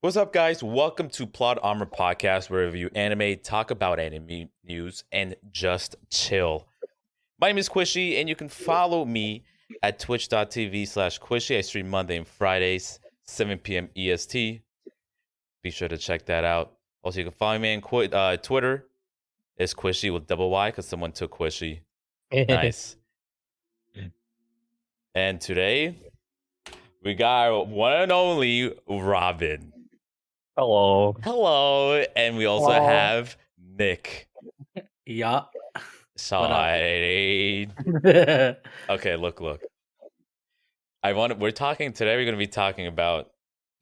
What's up, guys? Welcome to Plot Armor Podcast, where we review anime, talk about anime news, and just chill. My name is Quishy, and you can follow me at twitch.tv/Quishy. I stream Monday and Fridays, 7 p.m. EST. Be sure to check that out. Also, you can follow me on Twitter. It's Quishy with double Y because someone took Quishy. Nice. And today, we got our one and only Robin. Hello. Hello. And we also have Nick. Yeah. Sorry. Okay, look. We're talking today. We're gonna be talking about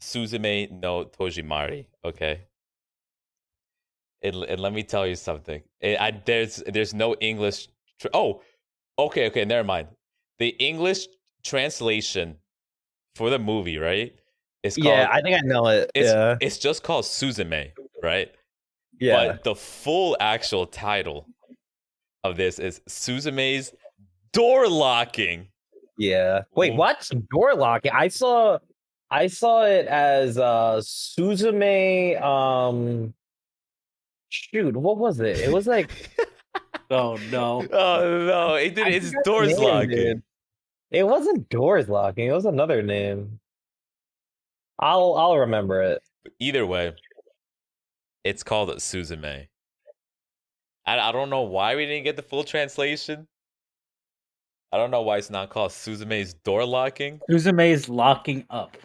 Suzume no Tojimari. Okay. And let me tell you something. There's no English. Okay. Never mind. The English translation for the movie, right? It's called, I think I know it. It's just called Suzume, right? Yeah. But the full actual title of this is Suzume's Door Locking. Yeah. Wait, what? Door locking? I saw it as Suzume. Shoot, what was it? It was like Oh no. Oh no, it's doors locking. Dude. It wasn't doors locking. It was another name. I'll remember it. Either way, it's called Suzume. I don't know why we didn't get the full translation. I don't know why it's not called Suzume's Door Locking. Suzume is locking up.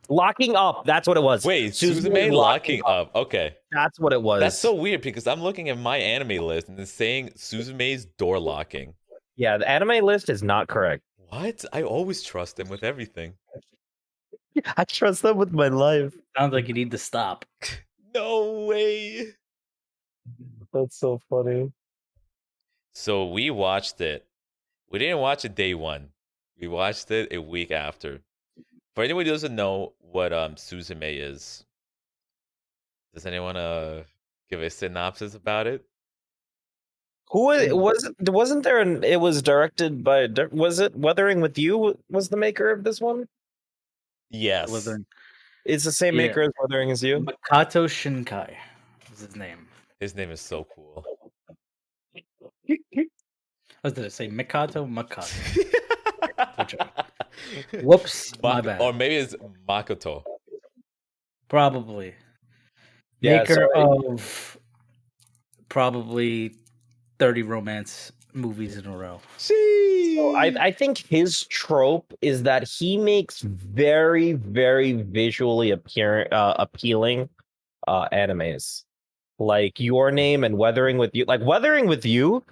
Locking up. That's what it was. Wait, Suzume locking up. Okay. That's what it was. That's so weird because I'm looking at my anime list and it's saying Suzume's Door Locking. Yeah, the anime list is not correct. What? I always trust them with everything. I trust them with my life. Sounds like you need to stop. No way. That's so funny. So we watched it. We didn't watch it day one. We watched it a week after. For anyone who doesn't know what Suzume is, does anyone give a synopsis about it? Wasn't there it was directed by, was it Weathering with You was the maker of this one? Yes. It's the same maker as Weathering as You? Makoto Shinkai is his name. His name is so cool. What did I say? Makoto? Whoops, my bad. Or maybe it's Makoto. Probably. Yeah, Maker of probably 30 romance movies in a row. So I think his trope is that he makes very, very visually appealing animes. Like Your Name and Weathering with You. Like Weathering with You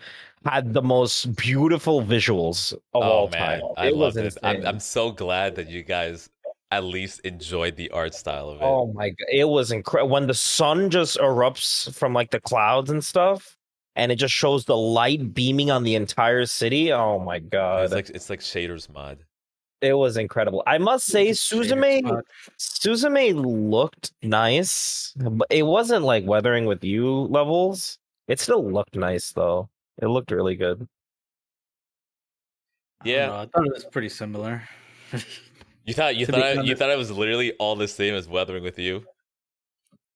had the most beautiful visuals of all time. I love it. I'm so glad that you guys at least enjoyed the art style of it. Oh my god, it was incredible when the sun just erupts from like the clouds and stuff, and it just shows the light beaming on the entire city. Oh my god, it's like Shaders mod. It was incredible. I must say, Suzume looked nice, but it wasn't like Weathering with You levels. It still looked nice though. It looked really good. Yeah, I thought it was pretty similar. You thought it was literally all the same as Weathering with You?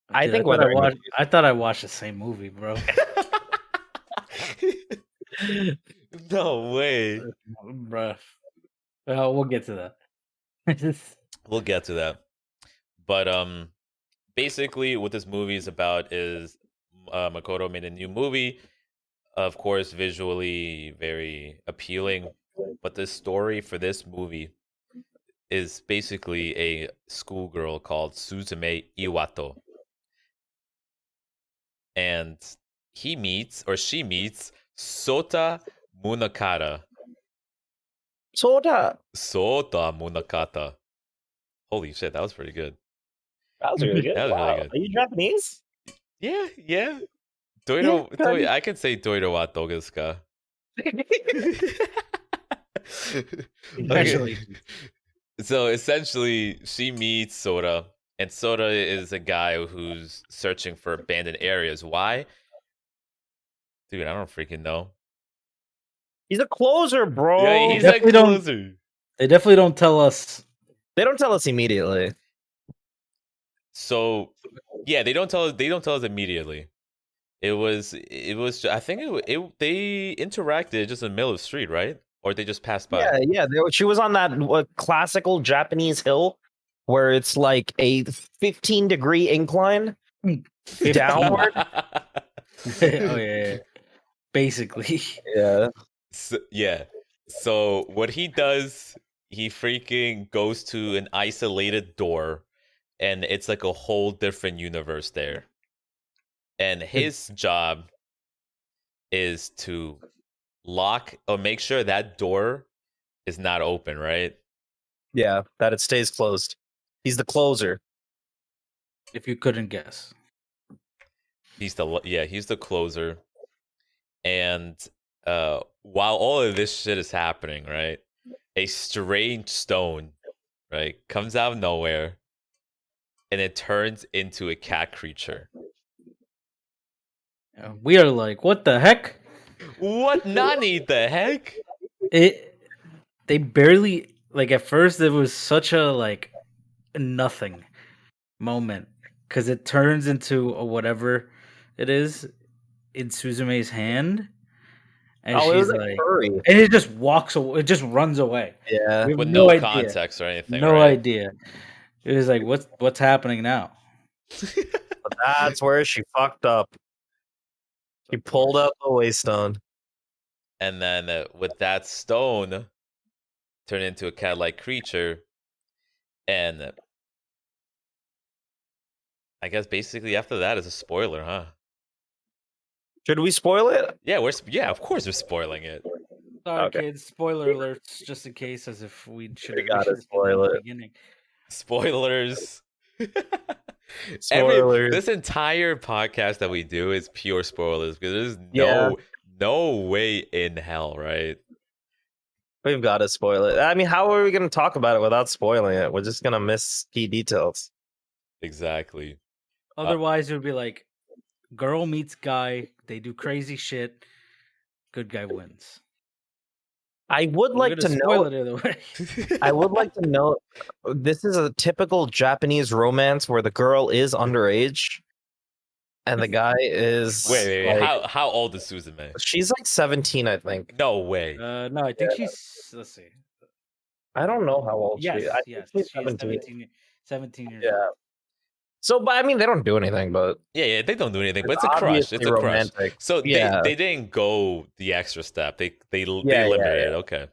I thought I watched the same movie, bro. No way, bro. We'll get to that. We'll get to that. But basically, what this movie is about is Makoto made a new movie. Of course, visually very appealing, but the story for this movie is basically a schoolgirl called Suzume Iwato. And she meets Sota Munakata. Sota Munakata. Holy shit, that was pretty good. That was really good. That was really good. Are you Japanese? Yeah. I can say Doiro wa do desu ka? Okay. So essentially, she meets Sota, and Sota is a guy who's searching for abandoned areas. Why? Dude, I don't freaking know. He's a closer, bro. Yeah, he's a closer. They definitely don't tell us. They don't tell us immediately. So yeah, they don't tell us. They don't tell us immediately. It was. I think they interacted just in the middle of the street, right? Or they just passed by. She was on that classical Japanese hill where it's like a 15-degree incline 15. downward. Oh yeah. Basically. Yeah. Yeah. So what he does, he freaking goes to an isolated door, and it's like a whole different universe there. And his job is to lock or make sure that door is not open, right? Yeah, that it stays closed. He's the closer. If you couldn't guess. He's the closer. And while all of this shit is happening, right? A strange stone, right, comes out of nowhere, and it turns into a cat creature. We are like, what the heck? What Nani the heck? They barely, like, at first it was such a like nothing moment because it turns into a whatever it is in Suzume's hand, and she's like, furry. And it just walks away. It just runs away. Yeah, with no idea. Context or anything. No right? idea. It was like, what's happening now? That's where she fucked up. She pulled up the waystone. And then with that stone, turned into a cat-like creature. And I guess basically after that is a spoiler, huh? Should we spoil it? Yeah, of course we're spoiling it. Sorry, kids. Spoiler alerts, just in case, as if we should have spoil it. Beginning. Spoilers. Spoilers. This entire podcast that we do is pure spoilers because there's no way in hell, right? We've got to spoil it. I mean, how are we going to talk about it without spoiling it? We're just going to miss key details. Exactly. Otherwise, it would be like, girl meets guy, they do crazy shit, good guy wins. I would like to know. I would like to know. This is a typical Japanese romance where the girl is underage, and the guy is. Wait. Like, how old is Suzume? She's like 17, I think. No way. No, I think she's. Let's see. I don't know how old she is. Yes, she's 17. 17 years old. So, but I mean, they don't do anything, but yeah, they don't do anything, but it's a crush. It's a romantic crush. So they didn't go the extra step. They limited it. Okay.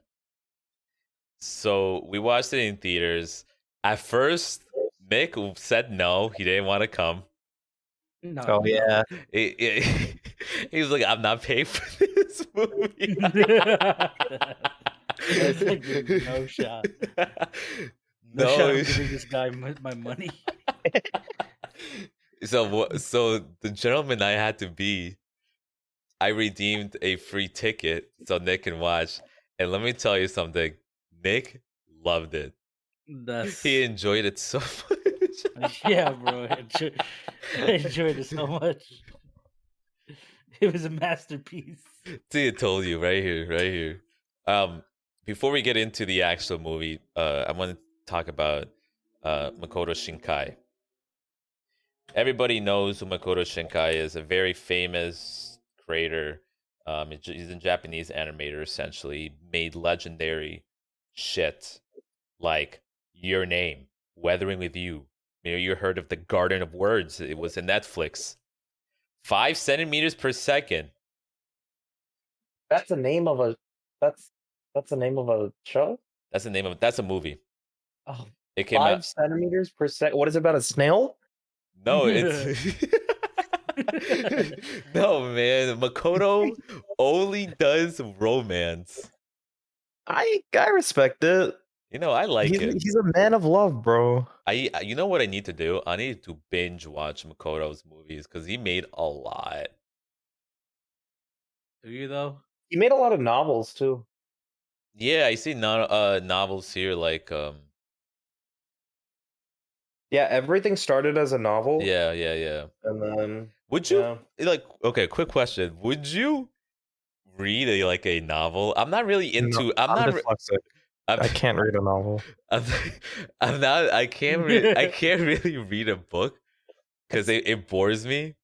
So we watched it in theaters. At first, Nick said no, he didn't want to come. No. Oh yeah. He was like, "I'm not paying for this movie." No shot. No shot. I'm giving this guy my money. So the gentleman I had to be, I redeemed a free ticket so Nick can watch. And let me tell you something, Nick loved it. He enjoyed it so much. Yeah, bro. I enjoyed it so much. It was a masterpiece. See, I told you right here. Before we get into the actual movie, I want to talk about Makoto Shinkai. Everybody knows who Makoto Shinkai is, a very famous creator. He's a Japanese animator, essentially. He made legendary shit like Your Name, Weathering with You. You heard of The Garden of Words. It was in Netflix. 5 centimeters per second. That's the name of a. That's the name of a show. That's a movie. Oh, it came 5 centimeters per second. What is it about, a snail? No, it's no, man. Makoto only does romance. I respect it. I like it. He's a man of love, bro. You know what I need to do? I need to binge watch Makoto's movies because he made a lot. Do you though? He made a lot of novels too. Yeah, I see novels here like Yeah, everything started as a novel. Yeah. And then would you okay, quick question. Would you read a novel? I'm not really into I'm not dyslexic. I can't read a novel. I'm, I'm not. I can't really read a book because it bores me.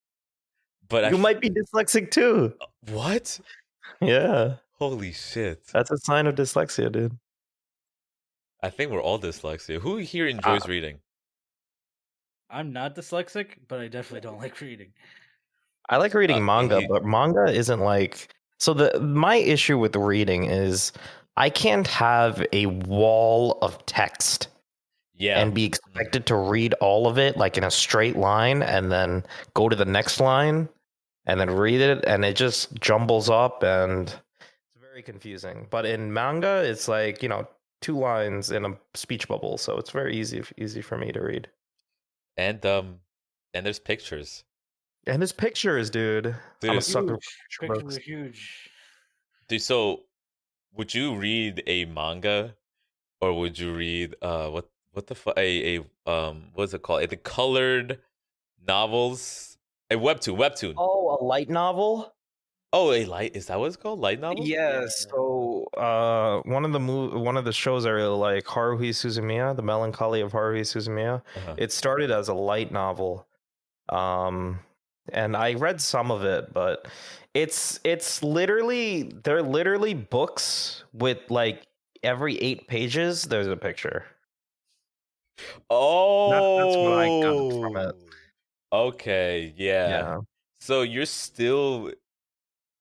But You might be dyslexic too. what? Yeah, Holy shit! that's a sign of dyslexia, dude. I think we're all dyslexic. Who here Uh, enjoys reading? I'm not dyslexic, but I definitely don't like reading. I like reading manga, he- but manga isn't like so. My issue with reading is I can't have a wall of text Yeah. and be expected to read all of it like in a straight line and then go to the next line and then read it, and it just jumbles up and it's very confusing. But in manga, it's like, 2 lines in a speech bubble, so it's very easy for me to read. And there's pictures. And there's pictures, dude. I'm a Dude. sucker for Huge. picture Pictures books. are huge. Dude, so would you read a manga or would you read what the fuck a what's it called? The colored novels? A webtoon. Oh, a light novel? Oh, a light is that what it's called? Light novel? Yeah. So, one of the shows I really like, Haruhi Suzumiya, The Melancholy of Haruhi Suzumiya. Uh-huh. It started as a light novel, and I read some of it, but they're literally books with like every 8 pages there's a picture. That's what I got from it. Okay, yeah. Yeah. So you're still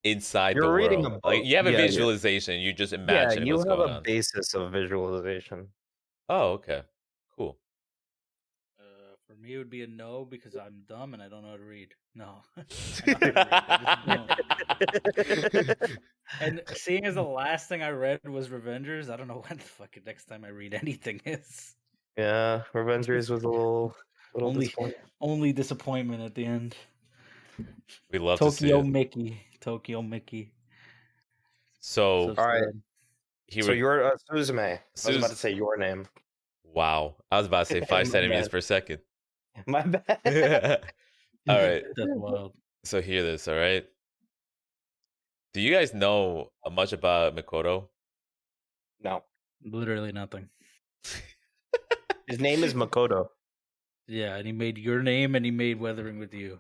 inside the You're reading a world. book. Like you have a Yeah, visualization, you just yeah, imagine you what's have going a on. basis of visualization. Oh, okay. Cool. For me, it would be a no because I'm dumb and I don't know how to read. No, I know how to read. I just don't. And seeing as the last thing I read was Revengers, I don't know when the fucking next time I read anything is. Yeah, Revengers was a little disappointing. Only disappointment at the end. We love to see Tokyo it. Mickey. Tokyo Mickey. So All right. sad. So you're Suzume. I was about to say your name. Wow. I was about to say 5 My centimeters bad. per second. My bad. All right. That's wild. So hear this, all right? Do you guys know much about Makoto? No. Literally nothing. His name is Makoto, Yeah, and he made Your Name and he made Weathering with You.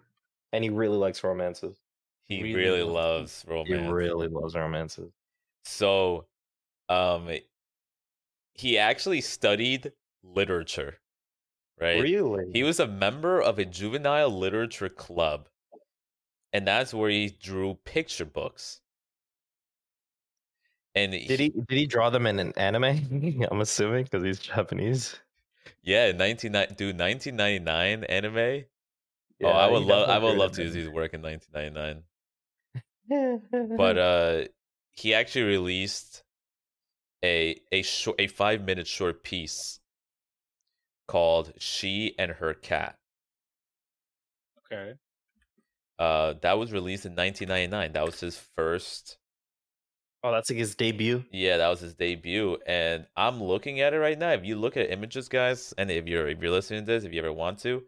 and he really likes romances. He Really really loves loves romance. He really loves romances. So, he actually studied literature, right? Really? He was a member of a juvenile literature club, and that's where he drew picture books. And Did he draw them in an anime? I'm assuming because he's Japanese. Yeah, 1999 anime. Yeah, I he definitely would drew love it to in see his work in 1999. anime. But he actually released a 5-minute short piece called "She and Her Cat." Okay. That was released in 1999. That was his first. Oh, that's like his debut. Yeah, that was his debut, and I'm looking at it right now. If you look at images, guys, and if you're listening to this, if you ever want to,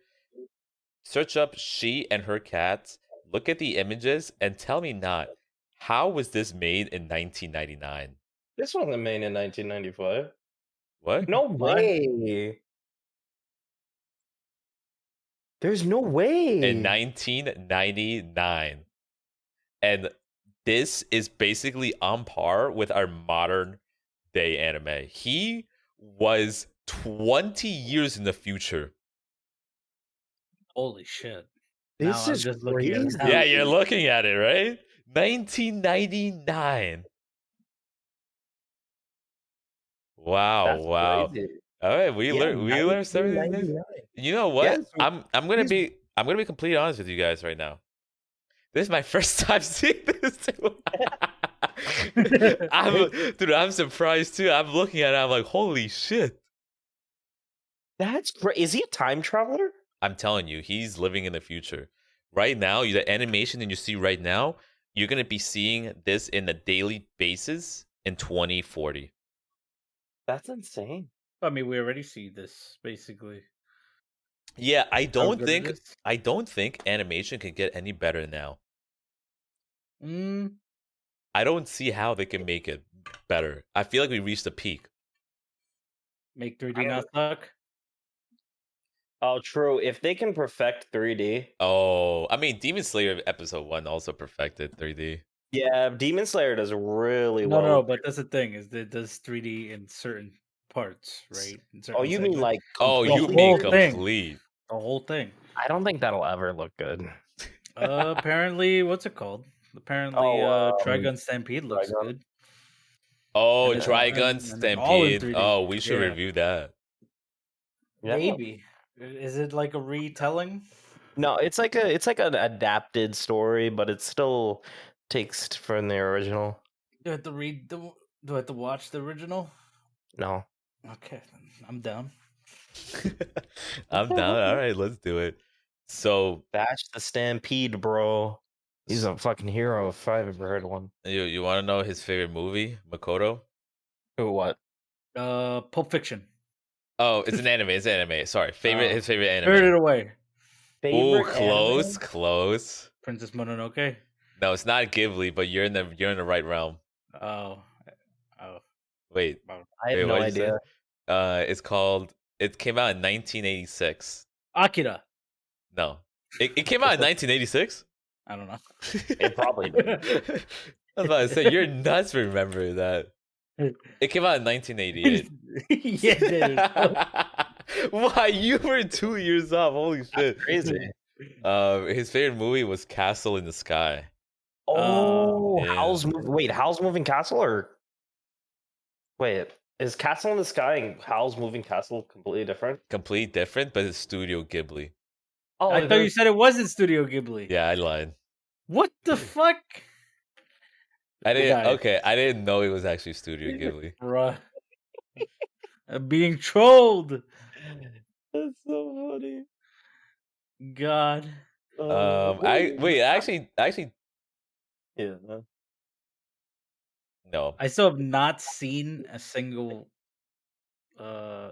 search up "She and Her Cat." Look at the images and tell me not how was this made in 1999? This wasn't made in 1995. What? No What? way. There's no way. In 1999. And this is basically on par with our modern day anime. He was 20 years in the future. Holy shit. This Now I'm is just looking at it crazy. now. Yeah, you're looking at it, right? 1999. Wow, That's wow. crazy. All right, we Yeah, learned something. 1999. You know what? Yes, I'm gonna be completely honest with you guys right now. This is my first time seeing this too. I'm surprised too. I'm looking at it, I'm like, holy shit. That's great. Is he a time traveler? I'm telling you, he's living in the future. Right now, the animation that you see right now, you're gonna be seeing this in a daily basis in 2040. That's insane. I mean, we already see this basically. Yeah, I How don't good it think is. animation can get any better now. Mm, I don't see how they can make it better. I feel like we reached a peak. Make 3D not suck. Oh, true. If they can perfect 3D, Oh, I mean, Demon Slayer episode 1 also perfected 3D. yeah, Demon Slayer does really No, well. no, but that's the thing is that it does 3D in certain parts, right? In certain Oh, you mean segments. like Oh, complete you The mean whole 3D? thing. complete. The whole thing. I don't think that'll ever look good. Apparently, what's it called? Apparently, Trigun Stampede looks Trigun. good. Oh, And, Trigun and it's all in Stampede. 3D. Oh, we should Yeah. review that. Yeah. Maybe. Is it like a retelling? No, it's like an adapted story, but it still takes from the original. Do I have to read the? Do I have to watch the original? No. Okay, then I'm down. I'm down. All right, let's do it. So, Bash the Stampede, bro. He's a fucking hero if I've ever heard one. you want to know his favorite movie, Makoto? Who, what? Pulp Fiction. Oh, it's an anime. It's anime. Sorry, his favorite anime. Spirited Away. Oh, Favorite close, anime? close. Princess Mononoke. No, it's not Ghibli, but you're in the right realm. Oh. Wait, I have wait, no what'd you say? idea. It's called. It came out in 1986. Akira. No, it came out in 1986. I don't know. It probably did. I was about to say you're nuts. For remembering that it came out in 1988. Yeah, dude. Why you were 2 years off? Holy shit! Crazy. His favorite movie was Castle in the Sky. Oh, yeah. Howl's Moving Castle or wait, is Castle in the Sky and Howl's Moving Castle completely different? Complete different, but it's Studio Ghibli. Oh, I thought you said it wasn't Studio Ghibli. Yeah, I lied. What the fuck? I didn't. Guys. Okay, I didn't know it was actually Studio Ghibli. Bruh. I'm being trolled. That's so funny. God. Actually, yeah. no. I still have not seen a single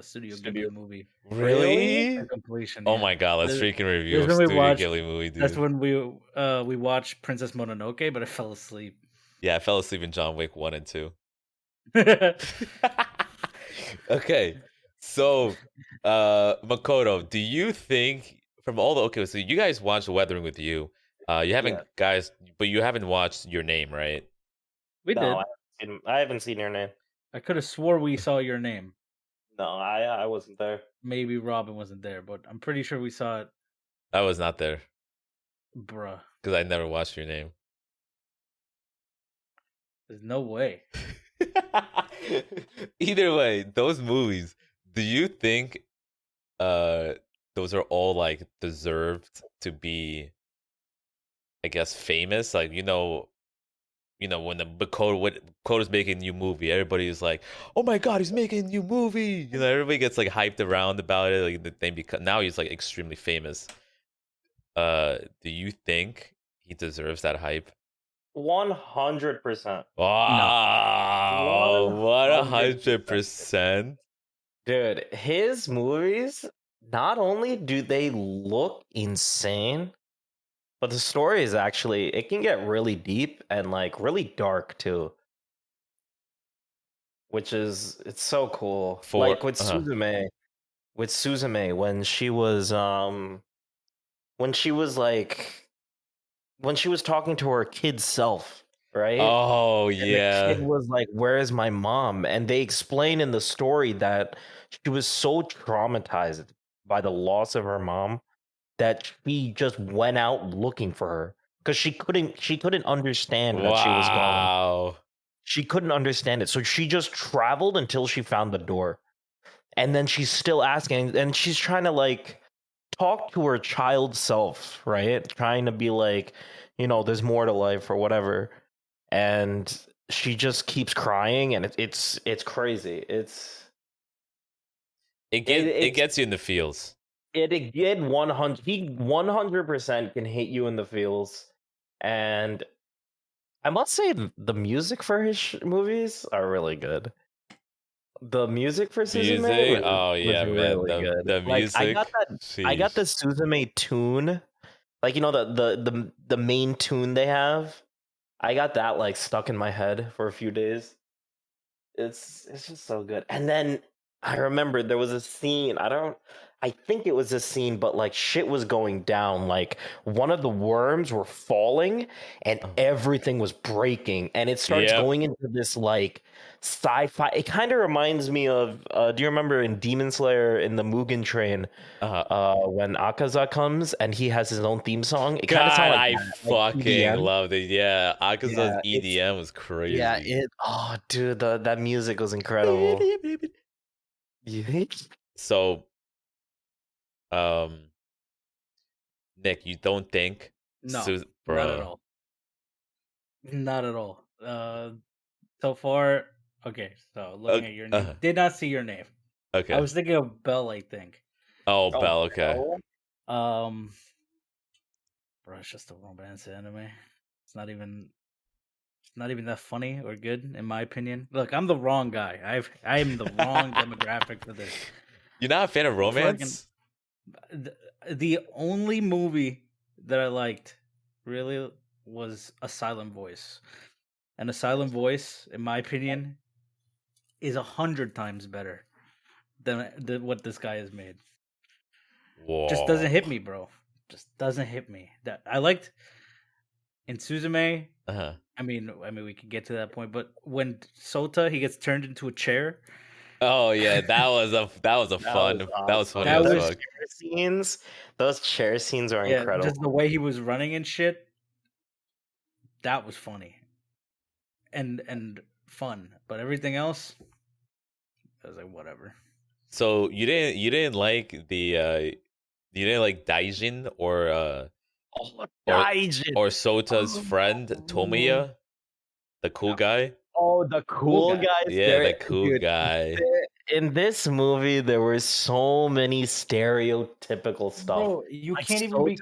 Studio Ghibli movie. Really? For completion. Oh yeah. my god, let's freaking review a There's when we Studio watched- Ghibli movie, dude. That's when we watched Princess Mononoke, but I fell asleep. Yeah, I fell asleep in John Wick 1 and 2. Okay, so Makoto, do you think from all the so you guys watched Weathering with You, you haven't but you haven't watched Your Name, right? We did. I haven't seen Your Name. I could have swore we saw Your Name. No, I wasn't there. Maybe Robin wasn't there, but I'm pretty sure we saw it. I was not there Bruh. because I never watched Your Name. There's no way. Either way, those movies, do you think those are all like deserved to be, I guess, famous? Like, when the Makoto's making a new movie, everybody is like, "Oh my god, he's making a new movie!" Everybody gets like hyped around about it. Like the thing, because now he's like extremely famous. Do you think he deserves that hype? 100%. Wow, 100%. Dude, his movies, not only do they look insane, but the story is actually, it can get really deep and like really dark too. Which is, it's so cool. Like with Suzume, when she was talking to her kid self, right? Oh, and yeah. the kid was like, "Where is my mom?" And they explain in the story that she was so traumatized by the loss of her mom that she just went out looking for her because she couldn't understand that she was gone. Wow. She couldn't understand it, so she just traveled until she found the door, and then she's still asking, and she's trying to like talk to her child self, right? Trying to be like, there's more to life or whatever. And she just keeps crying, and it's crazy. It gets you in the feels. It 100% can hit you in the feels, and I must say the music for his movies are really good. The music for Suzume was really good. The music. I got the Suzume tune, like the main tune they have. I got that like stuck in my head for a few days. It's just so good. And then I remember there was a scene. I think it was a scene, but like shit was going down. Like one of the worms were falling and Oh. everything was breaking. And it starts Yep. going into this like sci-fi. It kind of reminds me of do you remember in Demon Slayer in the Mugen train Uh, when Akaza comes and he has his own theme song? It kind of sounds God, like I that, like fucking EDM. loved it. Yeah, Akaza's Yeah, EDM was yeah, crazy. oh dude, that music was incredible. You think? So, um, Nick, you don't think No, not at bro? all. Not at all. So far, okay. So looking at your name, did not see your name. I Okay. was thinking of Bell. I think. Oh, Oh, Bell. Okay. no. Um, bro, it's just a romance anime. It's not even. It's not even that funny or good, in my opinion. Look, I'm the wrong guy. I am the wrong demographic for this. You're not a fan of Fucking, romance? the only movie that I liked really was A Silent Voice, and A Silent Voice, in my opinion, is 100 times better than what this guy has made. Just doesn't hit Whoa. me, bro. Just doesn't hit me. That I liked in Suzume. Uh-huh. I mean, we could get to that point, but when Sota he gets turned into a chair, Oh yeah, that was a fun. That was funny That as was- Those fuck. chair scenes. Those chair scenes are yeah, incredible. just the way he was running and shit, that was funny and fun. But everything else, I was like, whatever. So you didn't like the you didn't like Daijin Oh, or Gaijin. or Sota's friend Tomiya, the cool guy? Oh, the cool guy. guys. Yeah, the cool Dude, guy. in this movie, there were so many stereotypical stuff. Bro, you Like can't even be.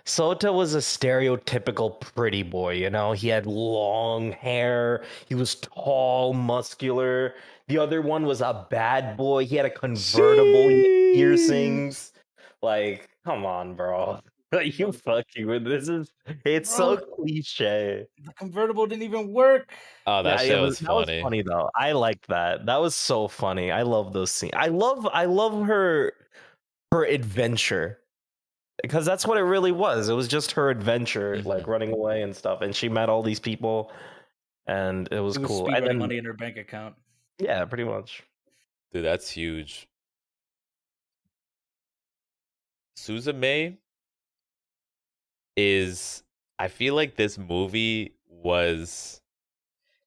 Sota was a stereotypical pretty boy, you know? He had long hair, he was tall, muscular. The other one was a bad boy. He had a convertible, he had piercings. Like, come on, bro. You fucking with this is it's so Bro. cliche. The convertible didn't even work. Oh, that shit was That was funny. funny though. I liked that. That was so funny. I love those scenes. I love her adventure because that's what it really was. It was just her adventure, like Mhm. running away and stuff. And she met all these people, and it was It was cool. speedrunning And then, money in her bank account. yeah, pretty much. Dude, that's huge. Suzume is I feel like this movie was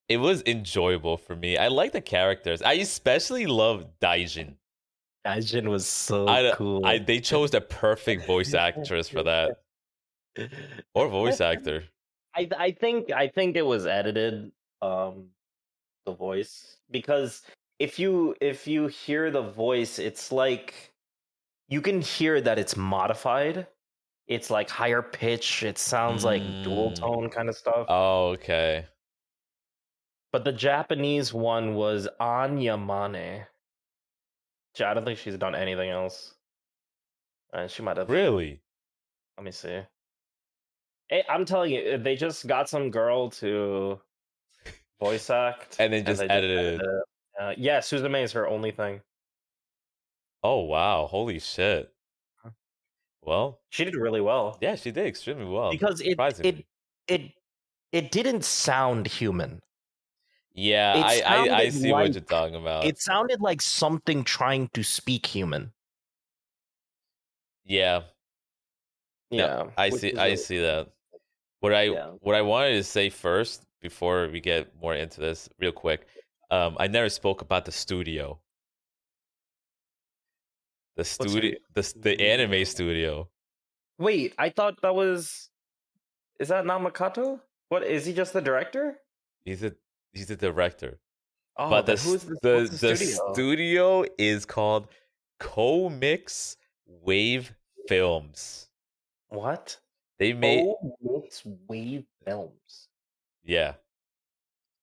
it was enjoyable for me. I like the characters. I especially love Daijin. Ajin was so I cool. they chose the perfect voice actress for that. Or voice actor. I think it was edited, the voice, because if you hear the voice, it's like you can hear that it's modified. It's like higher pitch. It sounds like dual Mm. tone kind of stuff. Oh, okay. But the Japanese one was Anya Mane. I don't think she's done anything else. She might have. Really? Let me see. I'm telling you, they just got some girl to voice act, And then just they edited it. Yeah, Suzume is her only thing. Oh wow, holy shit. Well, She did really well. yeah, she did extremely well. Because surprisingly. it didn't sound human. Yeah, It I sounded see what like- you're talking about. It sounded like something trying to speak human. Yeah. Yeah, I which see is I really- see that. Yeah. What I wanted to say first before we get more into this real quick. I never spoke about the studio. The studio the anime studio. Wait, I thought that was. Is that not Makoto? What is he? Just the director? He's the director. Oh, But but who's the studio? studio is called Comics Wave Films. What? They made Mix Wave Films. yeah.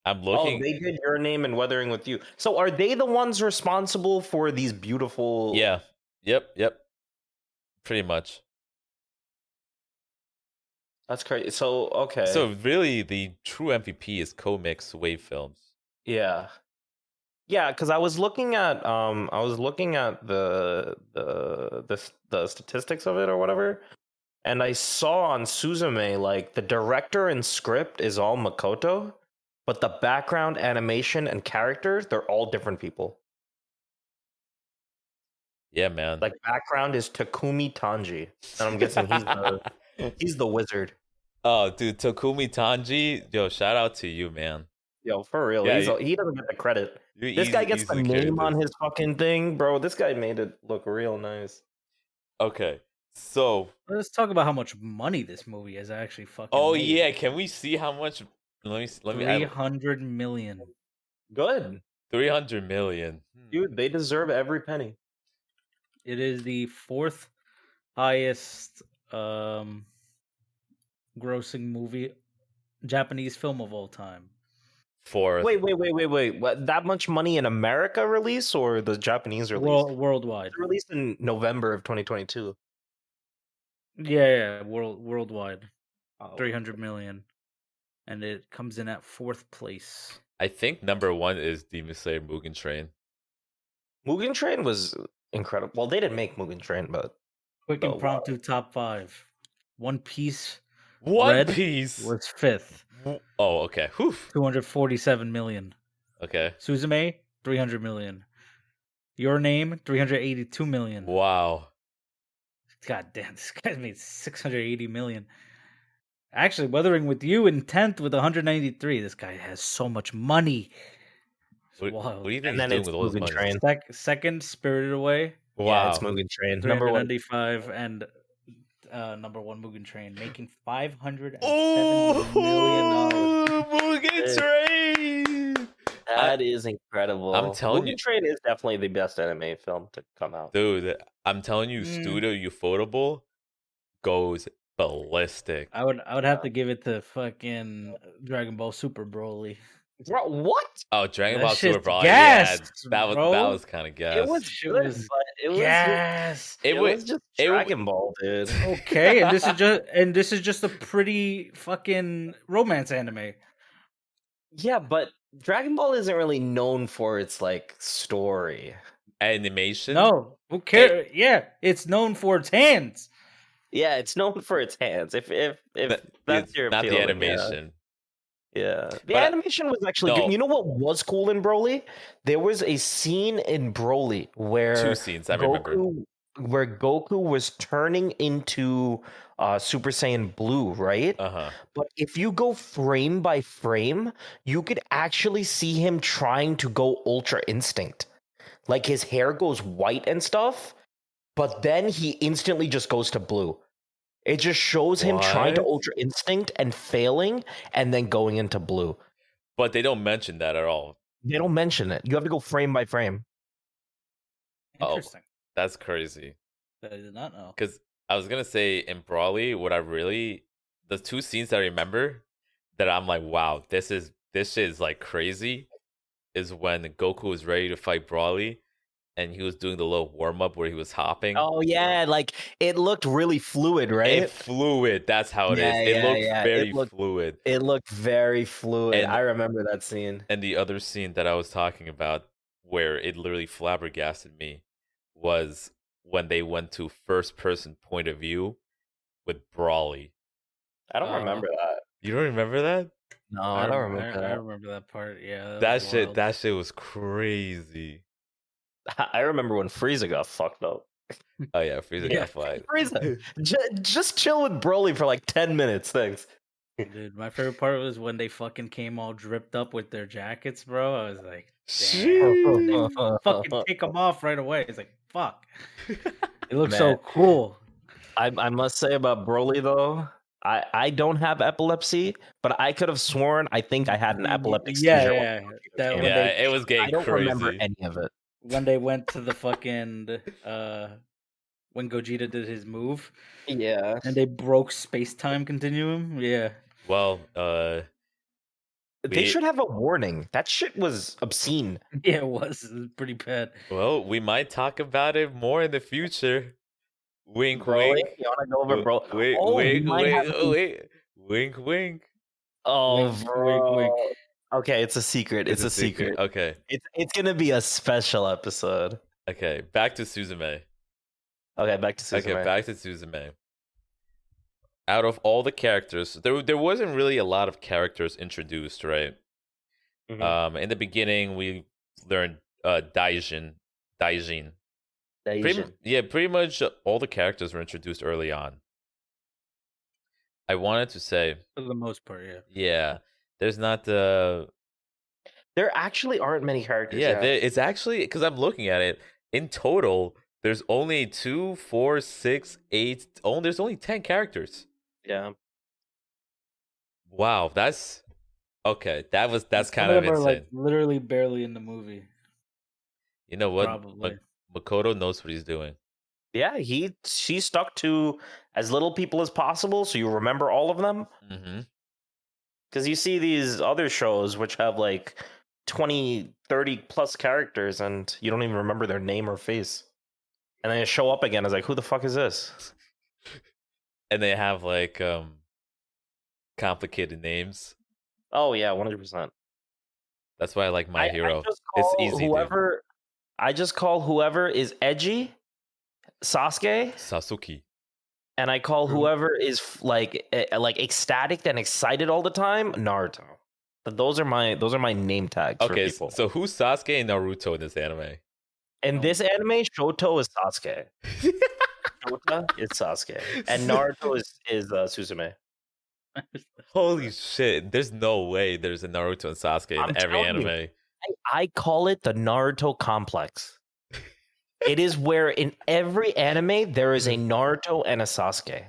I'm looking. Oh, they did Your Name and Weathering with You. So are they the ones responsible for these beautiful? Yeah. Yep. Pretty much. That's crazy. So okay. So really, the true MVP is Comics Wave Films. yeah. Yeah, because I was looking at the statistics of it or whatever, and I saw on Suzume like the director and script is all Makoto, but the background animation and characters they're all different people. Yeah, man. Like background is Takumi Tanji, and I'm guessing he's the wizard. Oh, dude, Takumi Tanji, yo, shout out to you, man. Yo, for real, Yeah, he doesn't get the credit. you This guy gets the easily carried name on this. his fucking thing, bro. This guy made it look real nice. Okay, so Let's talk about how much money this movie has actually fucking. oh made. yeah, can we see how much? Let me 300 million. Good, 300 million. dude. They deserve every penny. It is the fourth highest grossing movie, Japanese film of all time. Fourth. Wait. What, that much money in America release or the Japanese release? Worldwide. It's released in November of 2022. Yeah, worldwide. Oh. 300 million. And it comes in at fourth place. I think number one is Demon Slayer Mugen Train. Mugen Train was incredible. Well, they didn't make Mugen Train, but Quick Oh, impromptu top 5. One Piece One Red Piece was fifth. Oh, okay. Whew. 247 million. Okay. Suzume, 300 million. Your Name, 382 million. Wow. God damn, this guy made 680 million. Actually, Weathering with You in 10th with 193. This guy has so much money. It's What, wild. what do you think and he's then doing it's with all this Mugen money? Train. Second, Spirited Away, Wow. Yeah, it's Mugen Train. Number one. 395, and number one, Mugen Train, making $507 Oh, million. Mugen Train. That is incredible. I'm telling Mugen you- Train is definitely the best anime film to come out. Dude, I'm telling you, Studio Ufotable goes ballistic. I would have to give it to fucking Dragon Ball Super Broly. Bro, what? Oh, Dragon That Ball Super shit's Brawl. gas, Yeah, that bro. was kind of gas. It was Shit good, was but it was Yes. it was just it w- Dragon Ball, dude. Okay, and this is just a pretty fucking romance anime. Yeah, but Dragon Ball isn't really known for its like story. Animation. No, who cares? Yeah, it's known for its hands. Yeah, it's known for its hands. If But that's it's your not the appeal, then animation. Yeah. The But animation was actually no. good. You know what was cool in Broly? There was a scene in Broly where Two scenes, I remember. Goku was turning into Super Saiyan Blue, right? Uh-huh. But if you go frame by frame, you could actually see him trying to go Ultra Instinct. Like his hair goes white and stuff, but then he instantly just goes to blue. It just shows him trying to What? Ultra Instinct and failing and then going into blue. But they don't mention that at all. They don't mention it. You have to go frame by frame. Interesting. That's crazy. That I did not know. Because I was gonna say in Brawly, the two scenes that I remember that I'm like, wow, this shit is like crazy, is when Goku was ready to fight Brawly, and he was doing the little warm up where he was hopping. Oh yeah, like it looked really fluid, right? It fluid. That's how it is. Yeah, It yeah, looked yeah. very It looked- fluid. It looked very fluid. And- I remember that scene. And the other scene that I was talking about, where it literally flabbergasted me, was when they went to first person point of view with Brawly. I don't remember that. You don't remember that? No, I don't remember I that. remember that part. Yeah, That was shit. wild. That shit was crazy. I remember when Frieza got fucked up. Oh yeah, Frieza Yeah. got fight. Frieza, just chill with Broly for like 10 minutes. Thanks. Dude, my favorite part was when they fucking came all dripped up with their jackets, bro. I was like, Sheesh. they fucking take them off right away. It's like, fuck. It looks so Man. cool. I must say about Broly though, I don't have epilepsy, but I could have sworn I think I had an epileptic seizure. Yeah, yeah. That when Yeah, they it was getting I don't crazy. remember any of it. when they went to the fucking when Gogeta did his move Yeah. and they broke space time continuum. Yeah. Well, They We- should have a warning. That shit was obscene. Yeah, it was pretty bad. well, we might talk about it more in the future. Wink, Broly? wink. You wanna go over Broly? Wink, Oh, we wink, might wink, have to- wink, wink, wink. Oh, Wink, bro. wink, wink. Okay, it's a secret. It's a secret. Okay. It's gonna be a special episode. Okay. Back to Suzume. Okay, back to Suzume. Okay, back to Suzume. Out of all the characters, there wasn't really a lot of characters introduced, right? Mhm. In the beginning, we learned Daijin. Pretty much all the characters were introduced early on. I wanted to say, For the most part, yeah. yeah, there's not There actually aren't many characters. yeah, it's actually because I'm looking at it in total. There's only 2, 4, 6, 8. There's only 10 characters. Yeah. Wow, that's okay. That's Some kind of of them are insane. like literally barely in the movie. You know what? Probably. Makoto knows what he's doing. Yeah, she stuck to as little people as possible, so you remember all of them. Mm-hmm. Because you see these other shows which have like 20, 30 plus characters, and you don't even remember their name or face. And then they show up again. It's like, who the fuck is this? And they have like complicated names. Oh yeah, 100%. That's why I like My Hero. just It's call easy, whoever. I just call whoever is edgy Sasuke, dude. Sasuke. and I call True. whoever is like ecstatic and excited all the time Naruto. But those are my name tags for Okay, people. so who's Sasuke and Naruto in this anime? In this anime, Shoto is Sasuke. Shota is Sasuke, and Naruto is Suzume. Holy shit! There's no way there's a Naruto and Sasuke in I'm every telling you. anime. I call it the Naruto complex. It is where in every anime there is a Naruto and a Sasuke.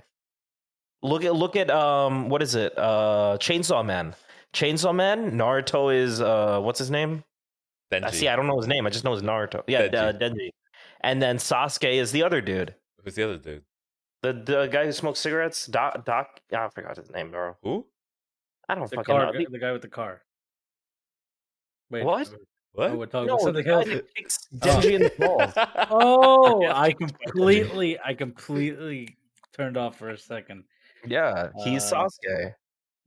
Look at what is it? Chainsaw Man. Chainsaw Man. Naruto is what's his name? Denji. See, I don't know his name. I just know it's Naruto. Yeah, Denji. Denji. And then Sasuke is the other dude. Who's the other dude? The guy who smokes cigarettes. Doc. I forgot his name, bro. Who? I don't The fucking know. the guy with the car. Wait, What? What? Oh, we're talking No, about the something guy else. that kicks Denji in the balls. Oh, Yeah, I Denji. completely turned off for a second. Yeah, he's Sasuke.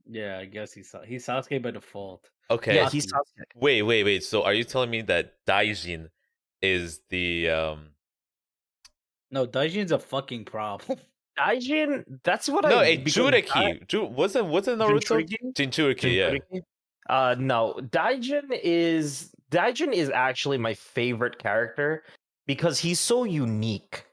Yeah, I guess he's Sasuke by default. Okay. Yeah, he's Sasuke. Wait. So are you telling me that Daijin is the No, Daijin's a fucking problem. Daijin, that's what No, I a because Jureki. Wasn't Naruto? Jinchuriki? Jinchuriki, yeah. No, Daijin is actually my favorite character because he's so unique.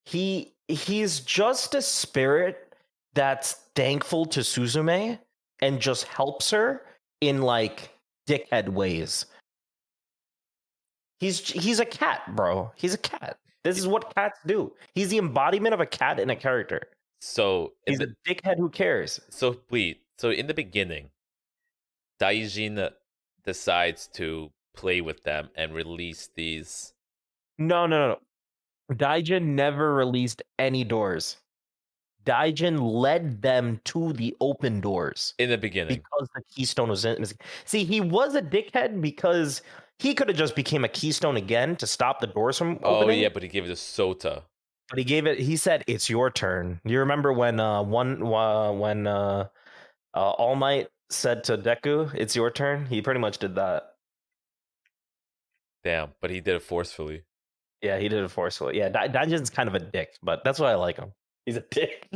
He's just a spirit that's thankful to Suzume and just helps her in like dickhead ways. He's a cat, bro. He's a cat. This is what cats do. He's the embodiment of a cat in a character. So He's a dickhead who cares. So in the beginning, Daijin decides to play with them and release these. No. Daijin never released any doors. Daijin led them to the open doors In the beginning. because the keystone was in. See, he was a dickhead because he could have just became a keystone again to stop the doors from opening. Oh yeah, but he gave it to Sota. But he said, "It's your turn." You remember when All Might said to Deku, "It's your turn." He pretty much did that. Damn, but he did it forcefully. Yeah, he did it forcefully. Yeah, Daijin's kind of a dick, but that's why I like him. He's a dick.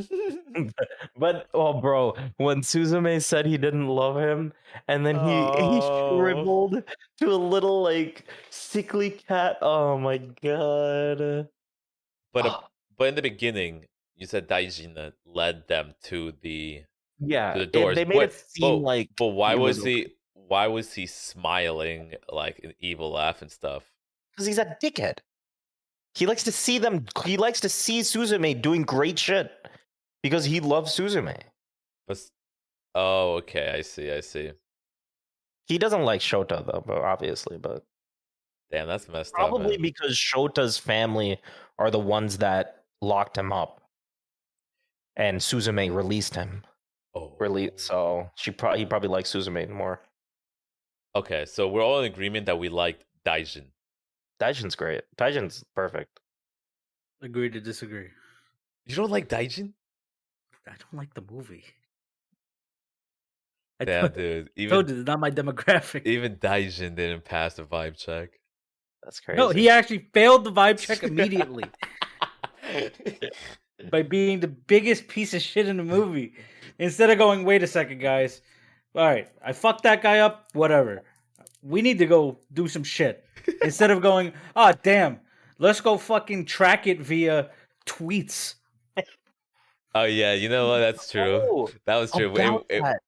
But oh, bro, when Suzume said he didn't love him, and then he shriveled to a little like sickly cat. Oh my god! But in the beginning, you said Daijin led them to the doors. They made it seem like. But why was he smiling like an evil laugh and stuff? Because he's a dickhead. He likes to see them. He likes to see Suzume doing great shit because he loves Suzume. Oh, okay. I see. He doesn't like Shota though, but obviously, but damn, that's messed up. Probably because Shota's family are the ones that locked him up, and Suzume released him. Oh, so he probably likes Suzume more. Okay, so we're all in agreement that we like Daijin. Daijin's great. Daijin's perfect. Agree to disagree. You don't like Daijin? I don't like the movie. I Damn, dude. told you, it's not my demographic. Even Daijin didn't pass the vibe check. That's crazy. No, he actually failed the vibe check immediately by being the biggest piece of shit in the movie. Instead of going, wait a second, guys. All right, I fucked that guy up. Whatever. We need to go do some shit. Instead of going, oh damn, let's go fucking track it via tweets. Oh yeah, you know what? That's true. Oh, That was true. about that.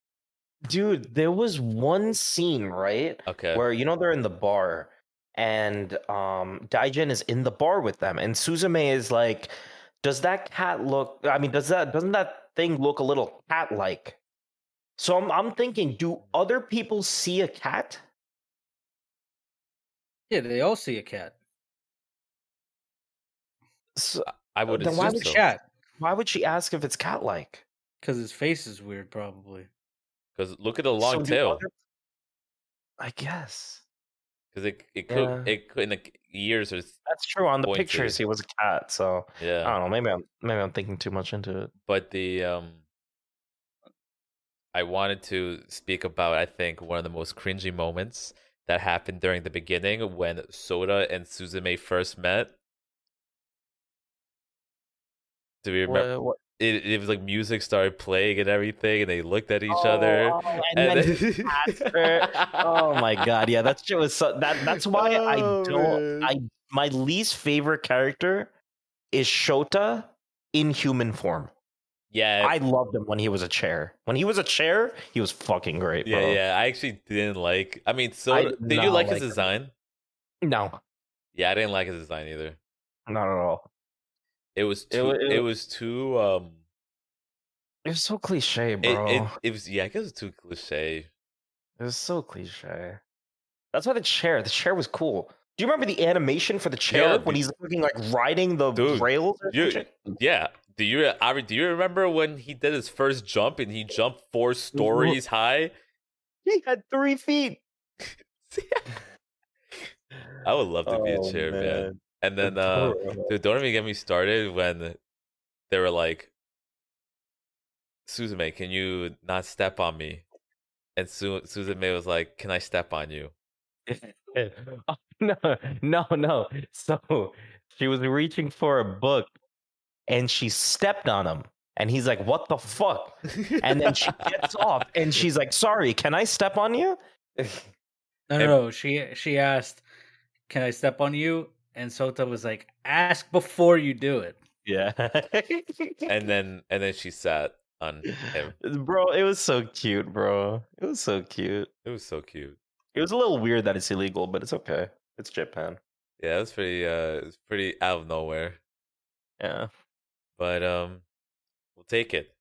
Dude, there was one scene, right? Okay. Where they're in the bar and Daijin is in the bar with them and Suzume is like, does that cat look doesn't that thing look a little cat-like? So I'm thinking, do other people see a cat? Yeah, they all see a cat. So, I would then why assume would so. Cat. why would she ask if it's cat-like? Because his face is weird, probably. Because look at the long So do tail. I guess. Because Yeah. it could in the years or That's true. On the going to. pictures, he was a cat. So I yeah. don't know. Maybe I'm thinking too much into it. But the I wanted to speak about, I think, one of the most cringy moments that happened during the beginning when Soda and Suzume first met. Do we remember? What? It was like music started playing and everything, and they looked at each other. And then he asked her. Oh my god! Yeah, that shit was so. That's why my least favorite character is Shota in human form. Yeah, I loved him when he was a chair. When he was a chair, he was fucking great. yeah, bro. yeah. I actually didn't like. I mean, so I did did you not like his like him. design? No, Yeah, I didn't like his design either. not at all. It was too. It was too. It was so cliche, bro. It was, yeah, I guess it's too cliche. It was so cliche. That's why the chair was cool. Do you remember the animation for the chair when he's looking like riding the rails? Yeah. Do you remember when he did his first jump and he jumped 4 stories high? He had 3 feet. I would love to be a chair, man. And then, dude, don't even get me started when they were like, Suzume, can you not step on me? And Suzume was like, can I step on you? Oh, no. So she was reaching for a book and she stepped on him. And he's like, what the fuck? And then she gets off and she's like, sorry, can I step on you? No. She asked, can I step on you? And Sota was like, ask before you do it. Yeah. and then she sat on him. Bro, it was so cute, bro. It was so cute. It was so cute. It was a little weird that it's illegal, but it's okay. It's Japan. Yeah, it was pretty out of nowhere. Yeah. But we'll take it.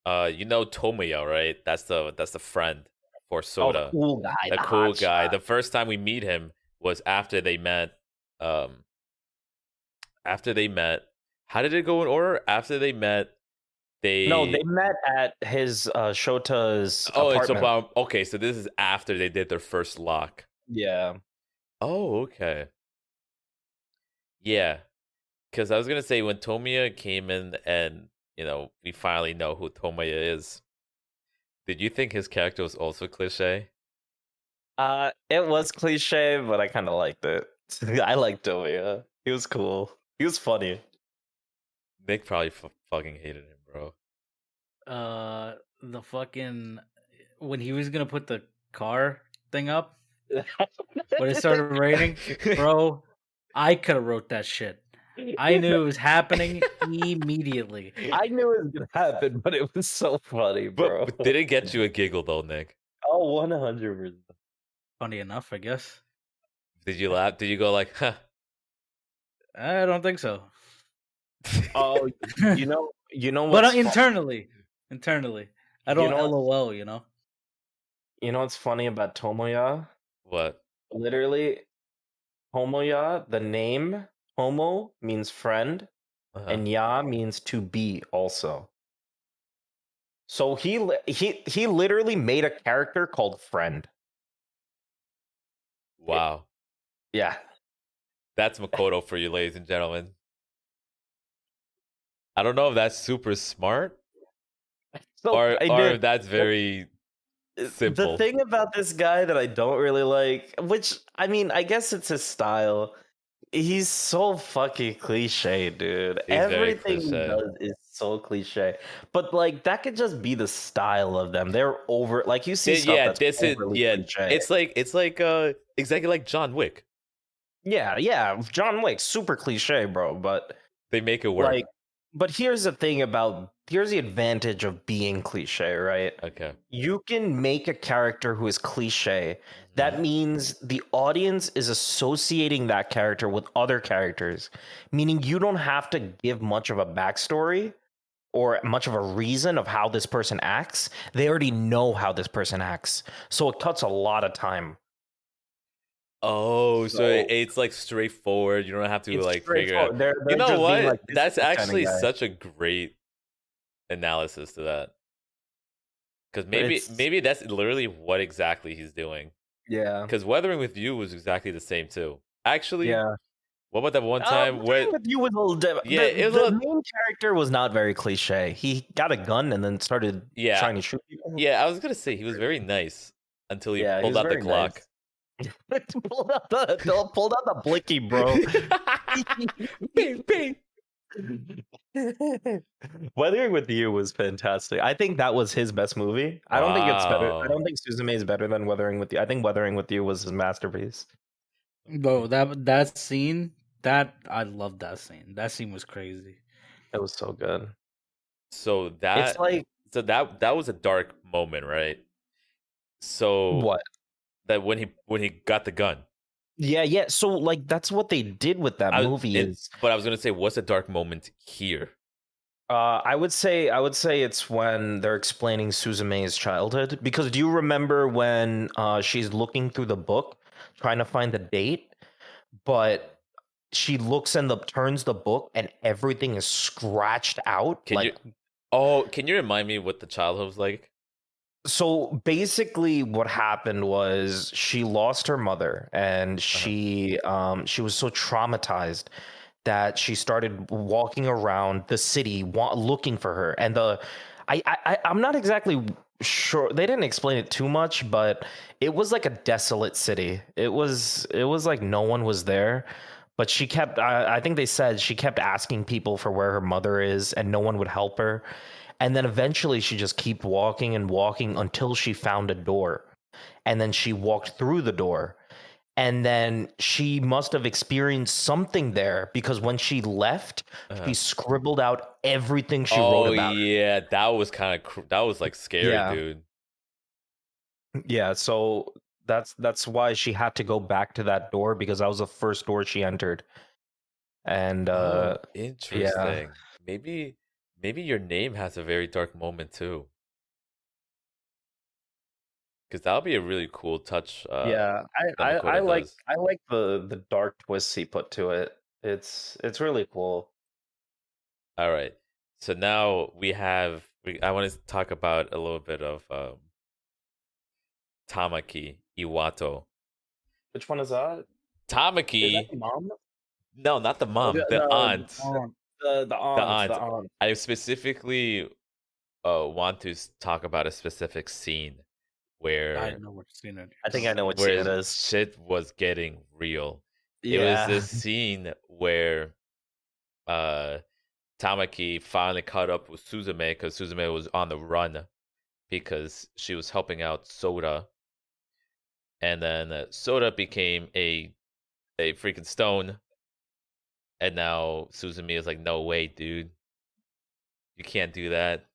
You know Tomoya, right? That's the friend for Soda. Oh, cool guy. The cool guy. The first time we meet him was after they met. After they met. How did it go in order? After they met, they met at his Shota's apartment. It's about okay. So this is after they did their first lock. Yeah. Oh, okay. Yeah, because I was gonna say when Tomoya came in and we finally know who Tomoya is. Did you think his character was also cliche? It was cliche, but I kind of liked it. I liked Tomoya. He was cool. He was funny. Nick probably fucking hated him, bro. The fucking when he was gonna put the car thing up when it started raining, bro, I could have wrote that shit. I knew it was happening immediately. I knew it was gonna happen, but it was so funny, bro. But did it get you a giggle though, Nick? Oh, 100%. Funny enough, I guess. Did you laugh? Did you go like, huh? I don't think so. Oh, you know but internally, I don't LOL. You know what's funny about Tomoya? What? Literally, Tomoya. The name Tomo means friend, and Ya means to be also. So he literally made a character called Friend. Wow. Yeah. That's Makoto for you, ladies and gentlemen. I don't know if that's super smart, So I or did. that's very The simple. thing about this guy that I don't really like, which I mean, I guess it's his style. He's so fucking cliche, dude. He's very Everything he cliche. does is so cliche. But like that could just be the style of them. They're over like you see stuff Yeah, that's this is overly yeah. cliche. It's like exactly like John Wick. Yeah. John Wick, super cliche, bro. But They make it work. like but here's the advantage of being cliche, right? Okay. You can make a character who is cliche. That means the audience is associating that character with other characters, meaning you don't have to give much of a backstory or much of a reason of how this person acts. They already know how this person acts. So it cuts a lot of time. Oh, so So it's like straightforward. You don't have to it's like figure out. straightforward. They're You know just being what? like, this is That's this kind of actually guy. such a great analysis to that. Because But maybe that's literally what exactly he's doing. yeah. Because Weathering with You was exactly the same too. Actually, Yeah. what about that one time where With you was a little different. yeah, it was a The little, main character was not very cliche. He got a gun and then started yeah, trying to shoot people. yeah. I was gonna say he was very nice until he Yeah, he pulled was out the very Glock. nice. pulled out the blicky, bro. Bing, bing. Weathering with You was fantastic. I think that was his best movie. I don't think it's better. I Wow. don't think Suzume is better than Weathering with You. I think Weathering with You was his masterpiece. Bro, that scene, that I love that scene. That scene was crazy. It was so good. So It's that like so that was a dark moment, right? So what? that when he got the gun. Yeah. So like that's what they did with that movie is But I was gonna say, what's a dark moment here? I would say it's when they're explaining Suzume's childhood. Because do you remember when she's looking through the book trying to find the date, but she looks and turns the book and everything is scratched out? Can you remind me what the childhood was like? So basically what happened was she lost her mother and she was so traumatized that she started walking around the city looking for her. And I'm not exactly sure, they didn't explain it too much, but it was like a desolate city. It was like no one was there, but she kept I think they said she kept asking people for where her mother is and no one would help her. And then eventually she just kept walking and walking until she found a door. And then she walked through the door. And then she must have experienced something there because when she left, she scribbled out everything she wrote Oh about. yeah, that was that was like scary, Yeah. dude. Yeah, so that's why she had to go back to that door because that was the first door she entered. And Oh, yeah. interesting. Maybe your name has a very dark moment too. Because that'll be a really cool touch. Yeah, that Makoto does. I like the dark twists he put to it. It's really cool. All right. So now I want to talk about a little bit of Tamaki Iwato. Which one is that? Is that Tamaki, the mom? no, not the mom, the The aunt. the aunt. The aunt. I specifically want to talk about a specific scene I where know what scene it is. I think I know what scene it where is. shit was getting real. It was Yeah. this scene where Tamaki finally caught up with Suzume because Suzume was on the run because she was helping out Soda, and then Soda became a freaking stone, and now Suzume is like, no way, dude, you can't do that.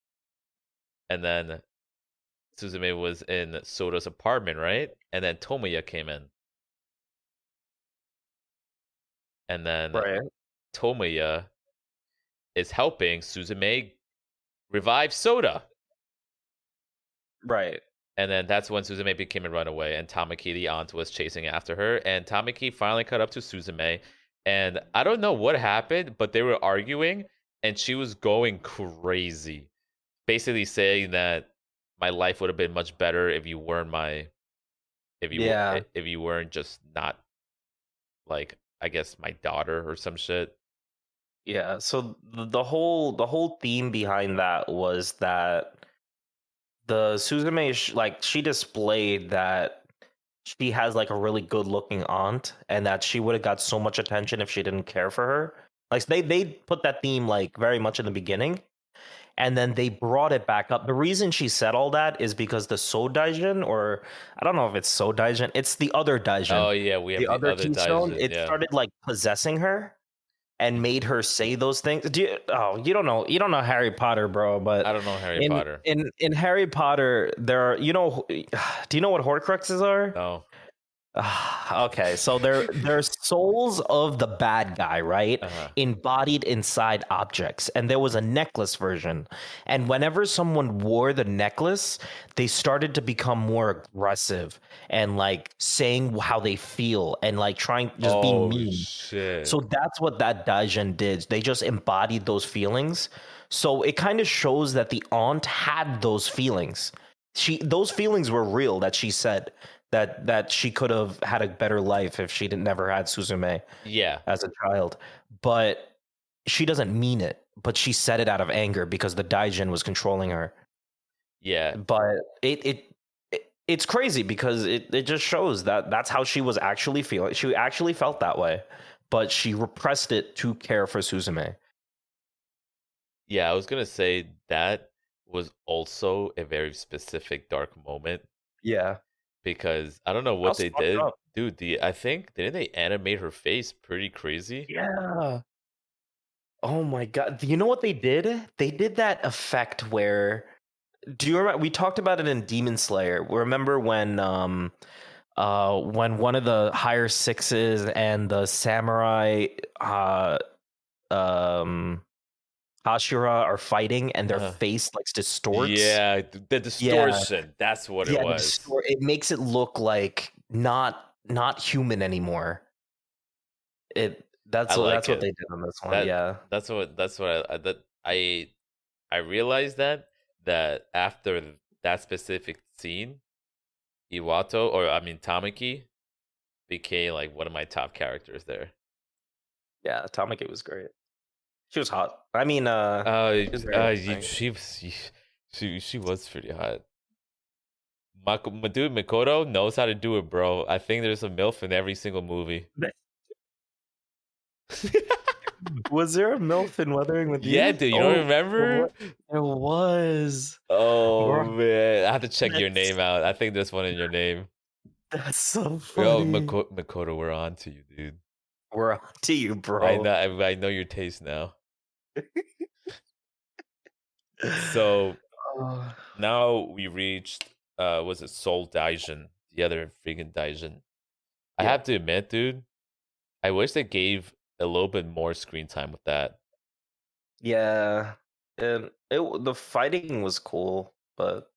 And then Suzume was in Soda's apartment, right? And then Tomoya came in, and then Right. Tomoya is helping Suzume revive Soda. Right. And then that's when Suzume became a runaway, and Tamaki, the aunt, was chasing after her. And Tamaki finally caught up to Suzume. And I don't know what happened, but they were arguing, and she was going crazy, basically saying that my life would have been much better if you weren't if you weren't just not like, I guess, my daughter or some shit. Yeah. So the whole theme behind that was that the Suzume she displayed that she has like a really good looking aunt, and that she would have got so much attention if she didn't care for her. Like they put that theme like very much in the beginning, and then they brought it back up. The reason she said all that is because the Sodaijin, or I don't know if it's Sodaijin, it's the other Daijin, Oh yeah, we have the the other other keystone. Daijin. It Yeah. started like possessing her and made her say those things. You don't know Harry Potter, bro, but I don't know Harry in Potter. in Harry Potter there are, do you know what Horcruxes are? No. Okay, so they're souls of the bad guy, right? Uh-huh. Embodied inside objects. And there was a necklace version. And whenever someone wore the necklace, they started to become more aggressive and like saying how they feel and like trying just being Oh mean. shit. So that's what that Daijin did. They just embodied those feelings. So it kind of shows that the aunt had those feelings. Those feelings were real, that she said that she could have had a better life if she didn't never had Suzume Yeah. as a child. But she doesn't mean it. But she said it out of anger because the Daijin was controlling her. Yeah. But it's crazy because it just shows that that's how she was actually feeling. She actually felt that way, but she repressed it to care for Suzume. Yeah, I was gonna say that was also a very specific dark moment Yeah, because I don't know what that's they fucked did. up. Dude, I think didn't they animate her face pretty crazy? Yeah. Oh my god. Do you know what they did? They did that effect where, do you remember we talked about it in Demon Slayer? Remember when one of the higher sixes and the samurai um Hashira are fighting and their Uh, face like distorts? yeah, the Yeah. distortion. That's what it Yeah, was. it makes it look like not human anymore. I like That's what it. they did on this one. That Yeah. that's what I realized that after that specific scene, Iwato, or I mean Tamaki, became like one of my top characters there. Yeah, Atomic was great. She was hot. I mean, she was very interesting. She was pretty hot. Dude, Makoto knows how to do it, bro. I think there's a MILF in every single movie. Was there a MILF in Weathering with Yeah, You? dude, you don't remember? There was. Oh Bro, man, I have to check your that's name out. I think there's one in your name. that's so Yo, funny. Makoto, we're on to you, dude. We're on to you, I bro. know, I know your taste now. So Oh, now we reached, was it Soul Daijin, the other freaking Daijin. I yeah, have to admit, dude, I wish they gave a little bit more screen time with that. yeah. And the fighting was cool, but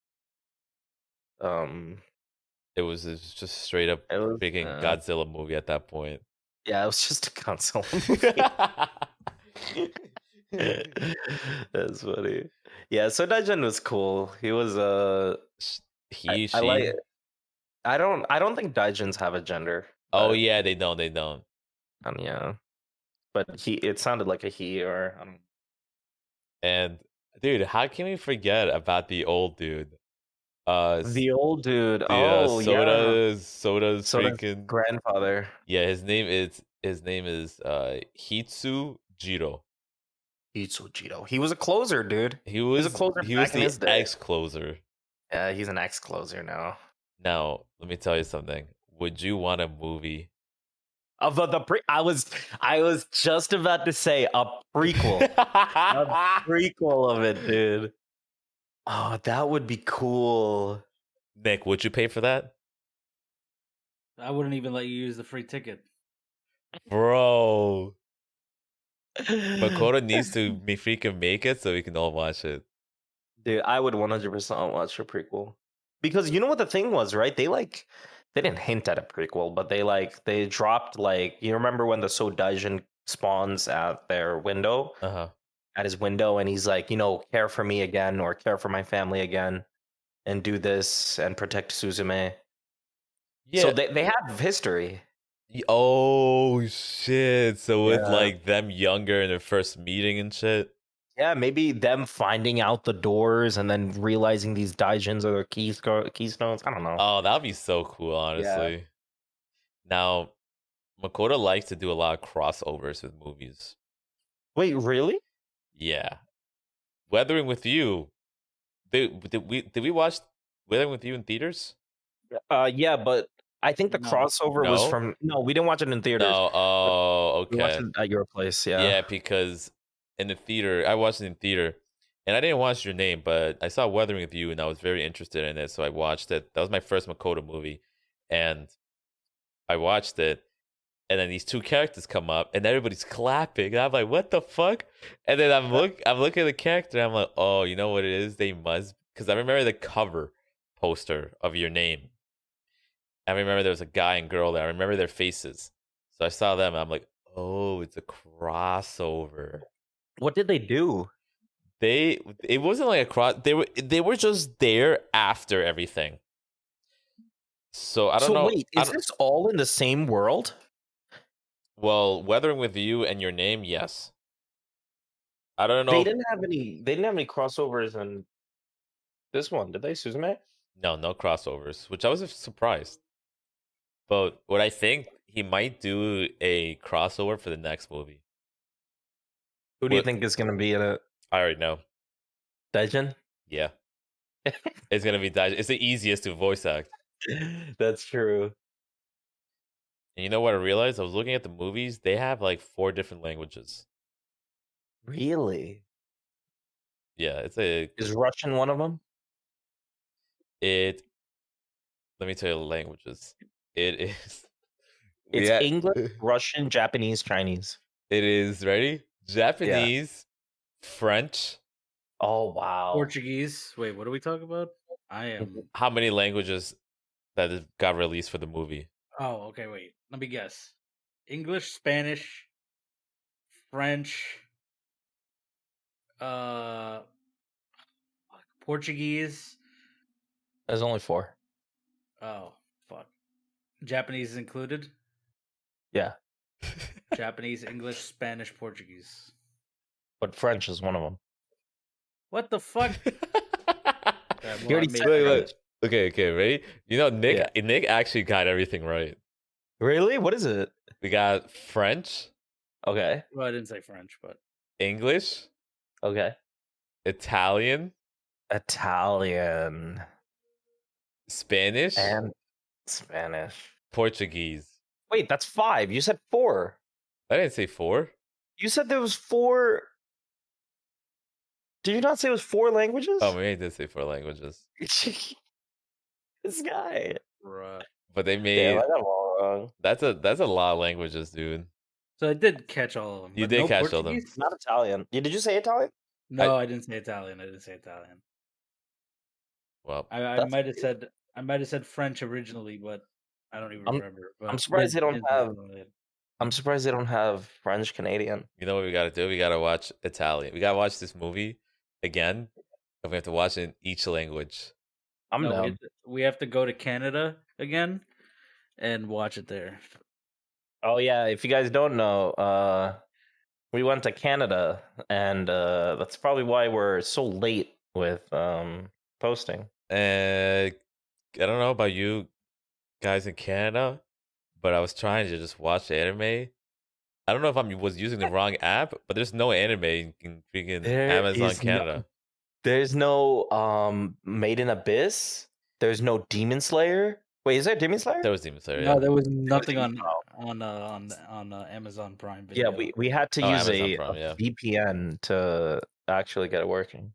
um, It was just straight up it was freaking Godzilla movie at that point. yeah, it was just a console movie. That's funny. Yeah, so Daijin was cool. He was He, I like she. I don't think Daijins have a gender. Oh But yeah, they don't. yeah. But it sounded like a he, or I don't. And dude, how can we forget about the old dude? The old dude. The Oh yeah. soda's Soda's freaking, grandfather. yeah. His name is Hitsu Jiro. Itsujito. He was a closer, dude. He He was a was closer he was back in the his day. ex closer. Yeah, he's an ex closer now. Now let me tell you something. Would you want a movie? But I was just about to say a prequel. A prequel of it, dude. Oh, that would be cool. Nick, would you pay for that, I wouldn't even let you use the free ticket. bro? Makoto needs to freaking make it so we can all watch it. Dude, I would 100% watch a prequel. Because you know what the thing was, right? They didn't hint at a prequel, but they dropped like, you remember when the Sodaijin spawns at their window, Uh huh. at his window, and he's like, care for me again, or care for my family again, and do this and protect Suzume. So Yeah. they have history. Oh shit! So with Yeah. like them younger in their first meeting and shit. Yeah, maybe them finding out the doors and then realizing these daijins are their keystones. I don't know. Oh, that'd be so cool, honestly. Now, Makoto likes to do a lot of crossovers with movies. Wait, really? Yeah. Weathering with You. Did we watch Weathering with You in theaters? Yeah, but I think the No. crossover was No? from. No, we didn't watch it in theaters. No. Oh, We watched okay. it at your place. Yeah. Yeah, because in the theater, I watched it in theater, and I didn't watch Your Name, but I saw Weathering with You, and I was very interested in it, so I watched it. That was my first Makoto movie, and I watched it, and then these two characters come up, and everybody's clapping. And I'm like, what the fuck? And then I'm looking at the character, and I'm like, oh, you know what it is? They must, because I remember the cover poster of Your Name. I remember there was a guy and girl there. I remember their faces. So I saw them, and I'm like, oh, it's a crossover. What did they do? It wasn't like a cross. They were just there after everything. So I don't know. Wait, is this all in the same world? Well, Weathering with You and Your Name, yes. I don't know. They didn't have any. They didn't have any crossovers in this one, did they, Suzume? No crossovers, which I was surprised. But what I think he might do a crossover for the next movie. Who do you What- think is going to be in it? I already know. Daijin? Yeah, it's gonna be It's the easiest to voice act. That's true. And you know what I realized? I was looking at the movies. They have like 4 different languages. Really? Yeah, Is Russian one of them? it. Let me tell you the languages. It is. It's Yeah. English, Russian, Japanese, Chinese. It is ready. Japanese, French. Oh wow. Portuguese. Wait, what are we talking about? I am. How many languages that got released for the movie? Oh, okay. Wait, let me guess. English, Spanish, French, Portuguese. There's only 4. Oh, fuck. Japanese is included. Yeah, Japanese, English, Spanish, Portuguese. but French is one of them. What the fuck? You already said Wait. Okay, ready? You know, Nick Yeah. Nick actually got everything right. Really? What is it? We got French, Okay. Well, I didn't say French, but English, Okay. Italian, Italian Spanish, and Spanish. Portuguese. Wait, that's 5. You said 4. I didn't say 4. You said there was 4. Did you not say it was 4 languages? Oh, maybe I did say 4 languages. This guy. bruh. But they made Damn, I got them all wrong. that's a lot of languages, dude. So I did catch all of them. You but did no catch all of them. Portuguese? Not Italian. Did you say Italian? No, I didn't say Italian. Well, I That's might have said French originally, but I don't even I'm- remember. But I'm surprised they don't didn't say have- Italian. I'm surprised they don't have French Canadian. you know what we gotta do? We gotta watch Italian. We gotta watch this movie again, and we have to watch it in each language. I'm No, down. we have to go to Canada again and watch it there. Oh yeah, if you guys don't know, we went to Canada, and that's probably why we're so late with posting. I don't know about you guys in Canada, but I was trying to just watch anime. I don't know if I was using the wrong app, but there's no anime in freaking There Amazon is no- Canada. There's no Made in Abyss. There's no Demon Slayer. Wait, is there Demon Slayer? There was Demon Slayer. No, Yeah. there was nothing on Oh. Amazon Prime Video. Yeah, we had to Oh, use Amazon a Prime, yeah. VPN to actually get it working.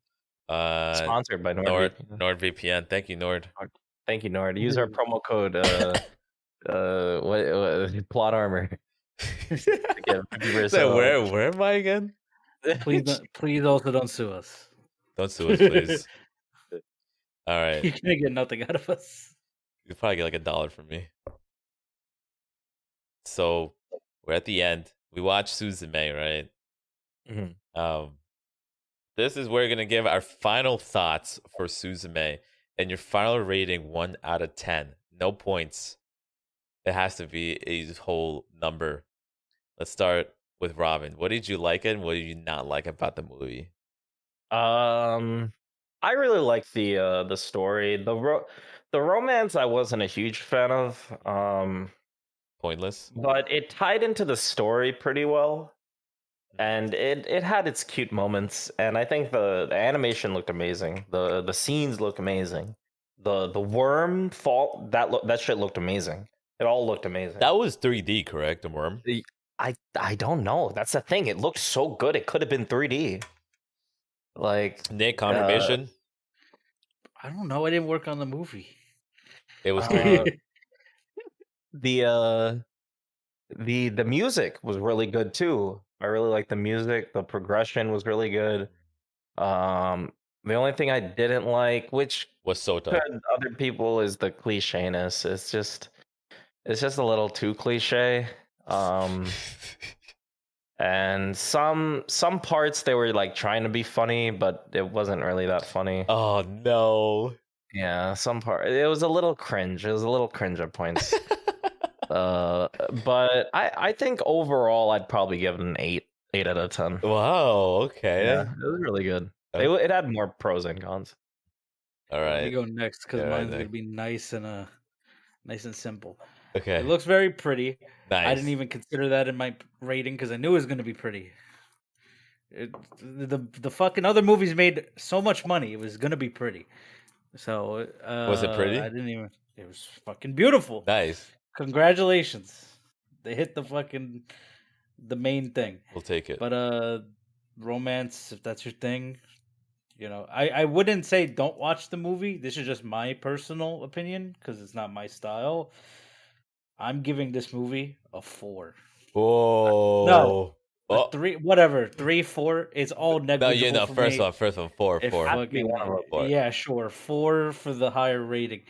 Sponsored by NordVPN. NordVPN. Thank you, Nord. Thank you, Nord. Use our promo code what plot armor. Get 50% So off. where am I again? Please also don't sue us. Don't sue us, please. All right. You're gonna get nothing out of us. You'll probably get like $1 from me. So we're at the end. We watched Suzume, right? Mhm. This is where we're gonna give our final thoughts for Suzume and your final rating 1 out of 10. No points. It has to be a whole number. Let's start with Robin. What did you like and what did you not like about the movie? I really like the story. The romance I wasn't a huge fan of. Pointless. But it tied into the story pretty well, and it had its cute moments. And I think the animation looked amazing. The scenes look amazing. The worm fall that shit looked amazing. It all looked amazing. That was 3D, correct? The worm. I don't know. That's the thing. It looked so good. It could have been 3D. Like Nick, confirmation. I don't know. I didn't work on the movie. It was uh, 3D. the music was really good too. I really liked the music. The progression was really good. The only thing I didn't like, which Was Sota. could other people, is the clichéness. It's just a little too cliche. And some parts they were like trying to be funny, but it wasn't really that funny. Oh no. Yeah, some part it was a little cringe. It was a little cringe at points. But I think overall I'd probably give it an 8 out of 10. Wow. Okay. Yeah, it was really good. It had more pros and cons. All Let right. me go next because Yeah, right mine's there. gonna be nice and simple. Okay. It looks very pretty. Nice. I didn't even consider that in my rating because I knew it was gonna be pretty. The fucking other movies made so much money. It was gonna be pretty. So Was it pretty? I didn't even. It was fucking beautiful. Nice. Congratulations. They hit the main thing. We'll take it. But romance, if that's your thing, I wouldn't say don't watch the movie. This is just my personal opinion because it's not my style. I'm giving this movie a 4. Whoa. No. Oh. 3, whatever. 3, 4. It's all No, negligible. For first me. one, 4. If 4. fucking- Four. yeah, sure. 4 for the higher rating.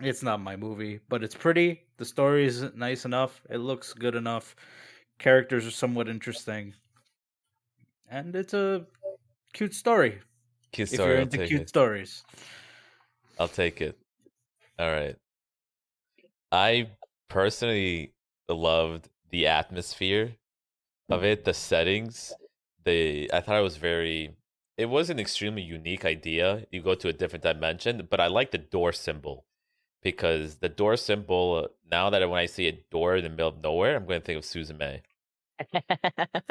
It's not my movie, but it's pretty. The story is nice enough. It looks good enough. Characters are somewhat interesting, and it's a cute story. Cute If story. you're I'll into take cute it. stories, I'll take it. All right. I personally loved the atmosphere of it, the settings. I thought it was it was an extremely unique idea. You go to a different dimension, but I like the door symbol because the door symbol, now that when I see a door in the middle of nowhere, I'm going to think of Suzume.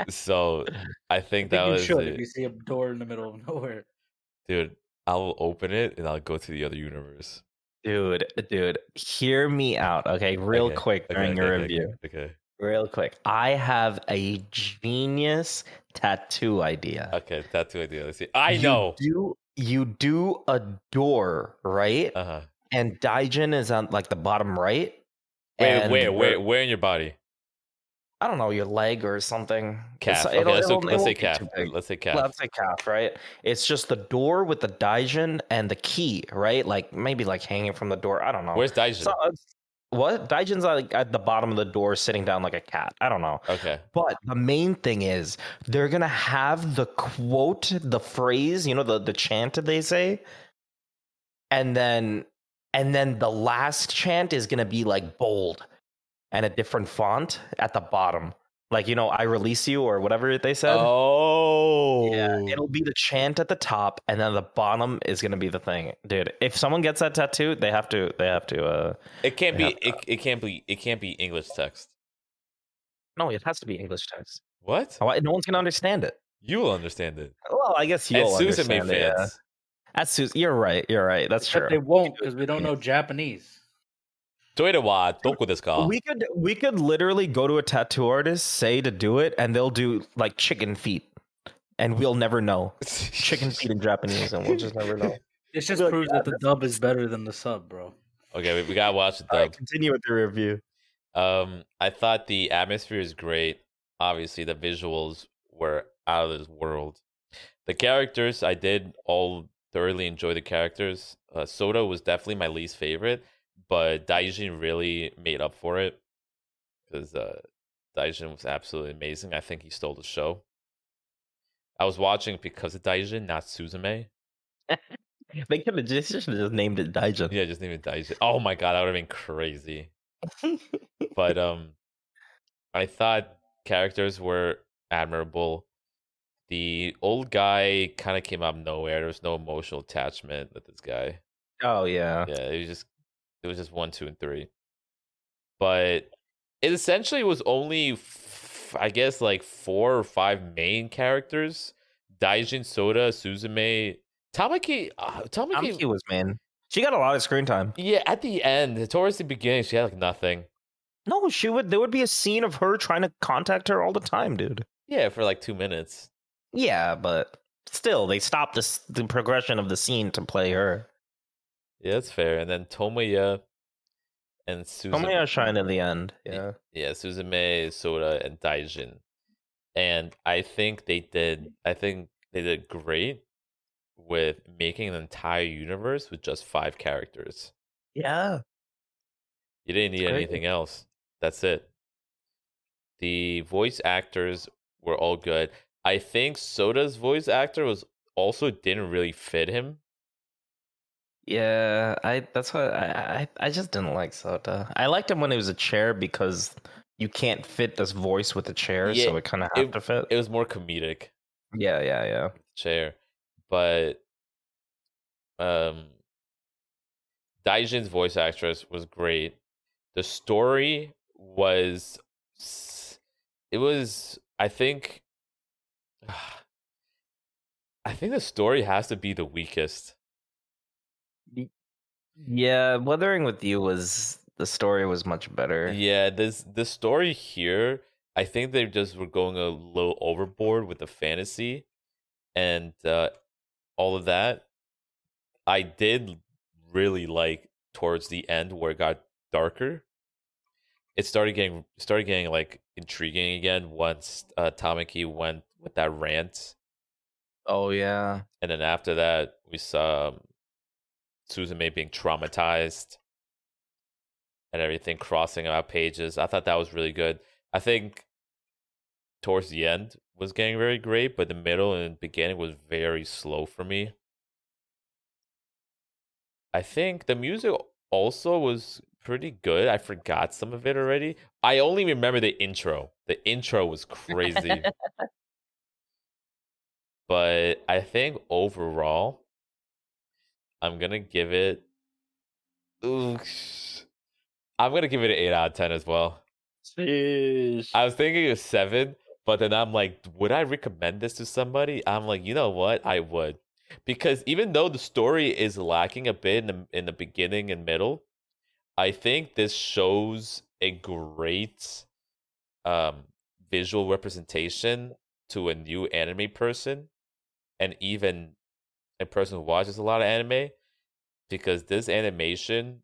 So I think that you was should it. if you see a door in the middle of nowhere. Dude, I'll open it and I'll go to the other universe. Dude, hear me out, okay? Real quick during your review. Okay. Real quick. I have a genius tattoo idea. Okay, tattoo idea. Let's see. I know. You do a door, right? Uh-huh. And Daijin is on like the bottom right. Wait, where in your body? I don't know, your leg or something. Calf. Okay, let's say calf. Let's say calf. Let's say calf, right? It's just the door with the Daijin and the key, right? Like maybe like hanging from the door. I don't know. Where's Daijin? What? Daijin's like at the bottom of the door, sitting down like a cat. I don't know. Okay. But the main thing is they're gonna have the quote, the phrase, the chant they say, and then the last chant is gonna be like bold and a different font at the bottom. Like, I release you or whatever they said. Oh. Yeah, it'll be the chant at the top and then the bottom is going to be the thing. Dude, if someone gets that tattoo, they have to It can't be English text. No, it has to be English text. What? No one's going to understand it. You will understand it. Well, I guess you'll understand it. Suzume fans. That's Suzume. You're right. That's But true. they won't because we don't know Japanese. We could literally go to a tattoo artist, say to do it, and they'll do like chicken feet, and we'll never know chicken feet in Japanese, and we'll just never know. It just proves that the dub is better than the sub, bro. Okay, we gotta watch the dub. All right, continue with the review. I thought the atmosphere is great. Obviously, the visuals were out of this world. The characters, I did all thoroughly enjoy the characters. Soda was definitely my least favorite. But Daijin really made up for it because Daijin was absolutely amazing. I think he stole the show. I was watching because of Daijin, not Suzume. They could have just named it Daijin. Yeah, just name it Daijin. Oh my god, that would have been crazy. But I thought characters were admirable. The old guy kind of came out of nowhere. There was no emotional attachment with this guy. Oh yeah. Yeah, it was just 1, 2, and 3. But it essentially was only, I guess, like 4 or 5 main characters: Daijin, Soda, Suzume, Tamaki. Tamaki. Amki was man. She got a lot of screen time. Yeah, at the end, towards the beginning, she had like nothing. No, she would. There would be a scene of her trying to contact her all the time, dude. Yeah, for like 2 minutes. Yeah, but still, they stopped the progression of the scene to play her. Yeah, that's fair. And then Tomoya and Suzume. Tomoya shine in the end. Yeah. Yeah, Suzume, Soda, and Daijin. And I think they did great with making an entire universe with just 5 characters. Yeah. You didn't need Great. anything else. That's it. The voice actors were all good. I think Soda's voice actor was also didn't really fit him. Yeah, that's what I just didn't like Sota. I liked him when he was a chair because you can't fit this voice with a chair, Yeah, so it kind of have to fit. It was more comedic. Yeah. Chair. But Daijin's voice actress was great. The story was I think the story has to be the weakest. Yeah, Weathering with You was the story was much better. Yeah, the story here, I think they just were going a little overboard with the fantasy and all of that. I did really like towards the end where it got darker. It started getting like intriguing again once Tamaki went with that rant. Oh yeah. And then after that, we saw Suzume being traumatized and everything crossing out pages. I thought that was really good. I think towards the end was getting very great, but the middle and beginning was very slow for me. I think the music also was pretty good. I forgot some of it already. I only remember the intro. The intro was crazy. But I think overall, I'm gonna give it. I'm gonna give it an 8 out of 10 as well. Sheesh. I was thinking a 7, but then I'm like, would I recommend this to somebody? I'm like, you know what? I would, because even though the story is lacking a bit in the beginning and middle, I think this shows a great visual representation to a new anime person, and even a person who watches a lot of anime, because this animation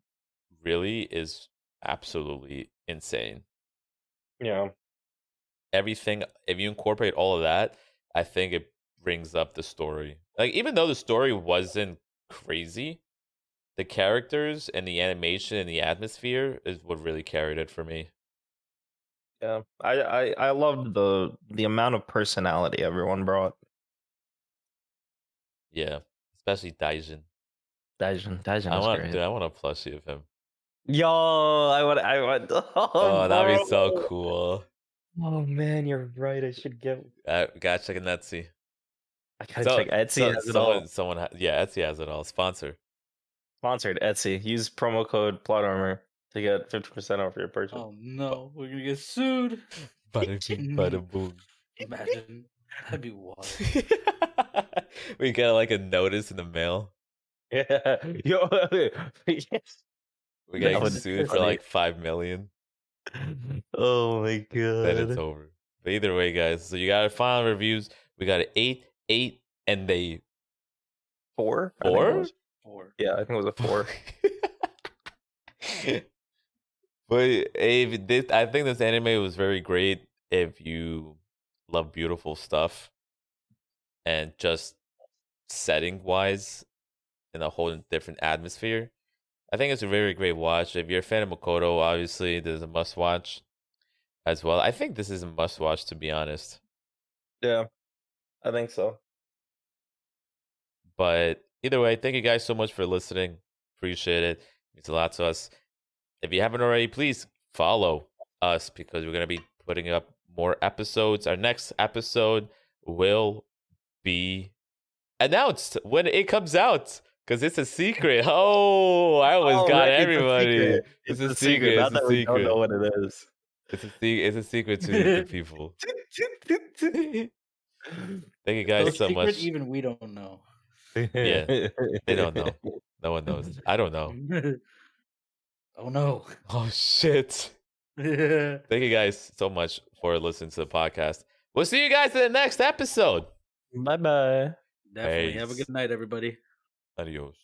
really is absolutely insane. Yeah. Everything, if you incorporate all of that, I think it brings up the story. Like, even though the story wasn't crazy, the characters and the animation and the atmosphere is what really carried it for me. Yeah. I loved the amount of personality everyone brought. Yeah, especially Daijin. Daijin I was want, great. dude, I want a plushie of him. Yo, I want. Oh, that'd be so cool. Oh man, you're right. I should get. Gotta check in Etsy. I gotta check. Etsy has it all. Yeah, Etsy has it all. Sponsor. Sponsored Etsy. Use promo code Plot Armor to get 50% off your purchase. Oh no, we're gonna get sued. Bada bing, bada boom. Imagine that'd be wild. We get like a notice in the mail. Yeah. Yo. Yes. We're getting would- sued for like 5 million. Oh my god. Then it's over. But either way, guys, so you got our final reviews. We got an 8, 8, and they 4? I think it 4? was. 4. Yeah, I think it was a 4. But I think this anime was very great if you love beautiful stuff and just setting wise in a whole different atmosphere. I think it's a very great watch. If you're a fan of Makoto, obviously there's a must watch as well. I think this is a must watch, to be honest. Yeah, I think so. But either way, thank you guys so much for listening. Appreciate it. It means a lot to us. If you haven't already, please follow us because we're going to be putting up more episodes. Our next episode will be announced when it comes out because it's a secret. Oh, I almost got Rick, everybody. It's a secret. It's Not a that we don't know secret. what it is. It's a secret to the people. Thank you guys so much. Even we don't know. Yeah, they don't know. No one knows. I don't know. Oh no. Oh shit. Thank you guys so much for listening to the podcast. We'll see you guys in the next episode. Bye bye. Definitely. Peace. Have a good night, everybody. Adios.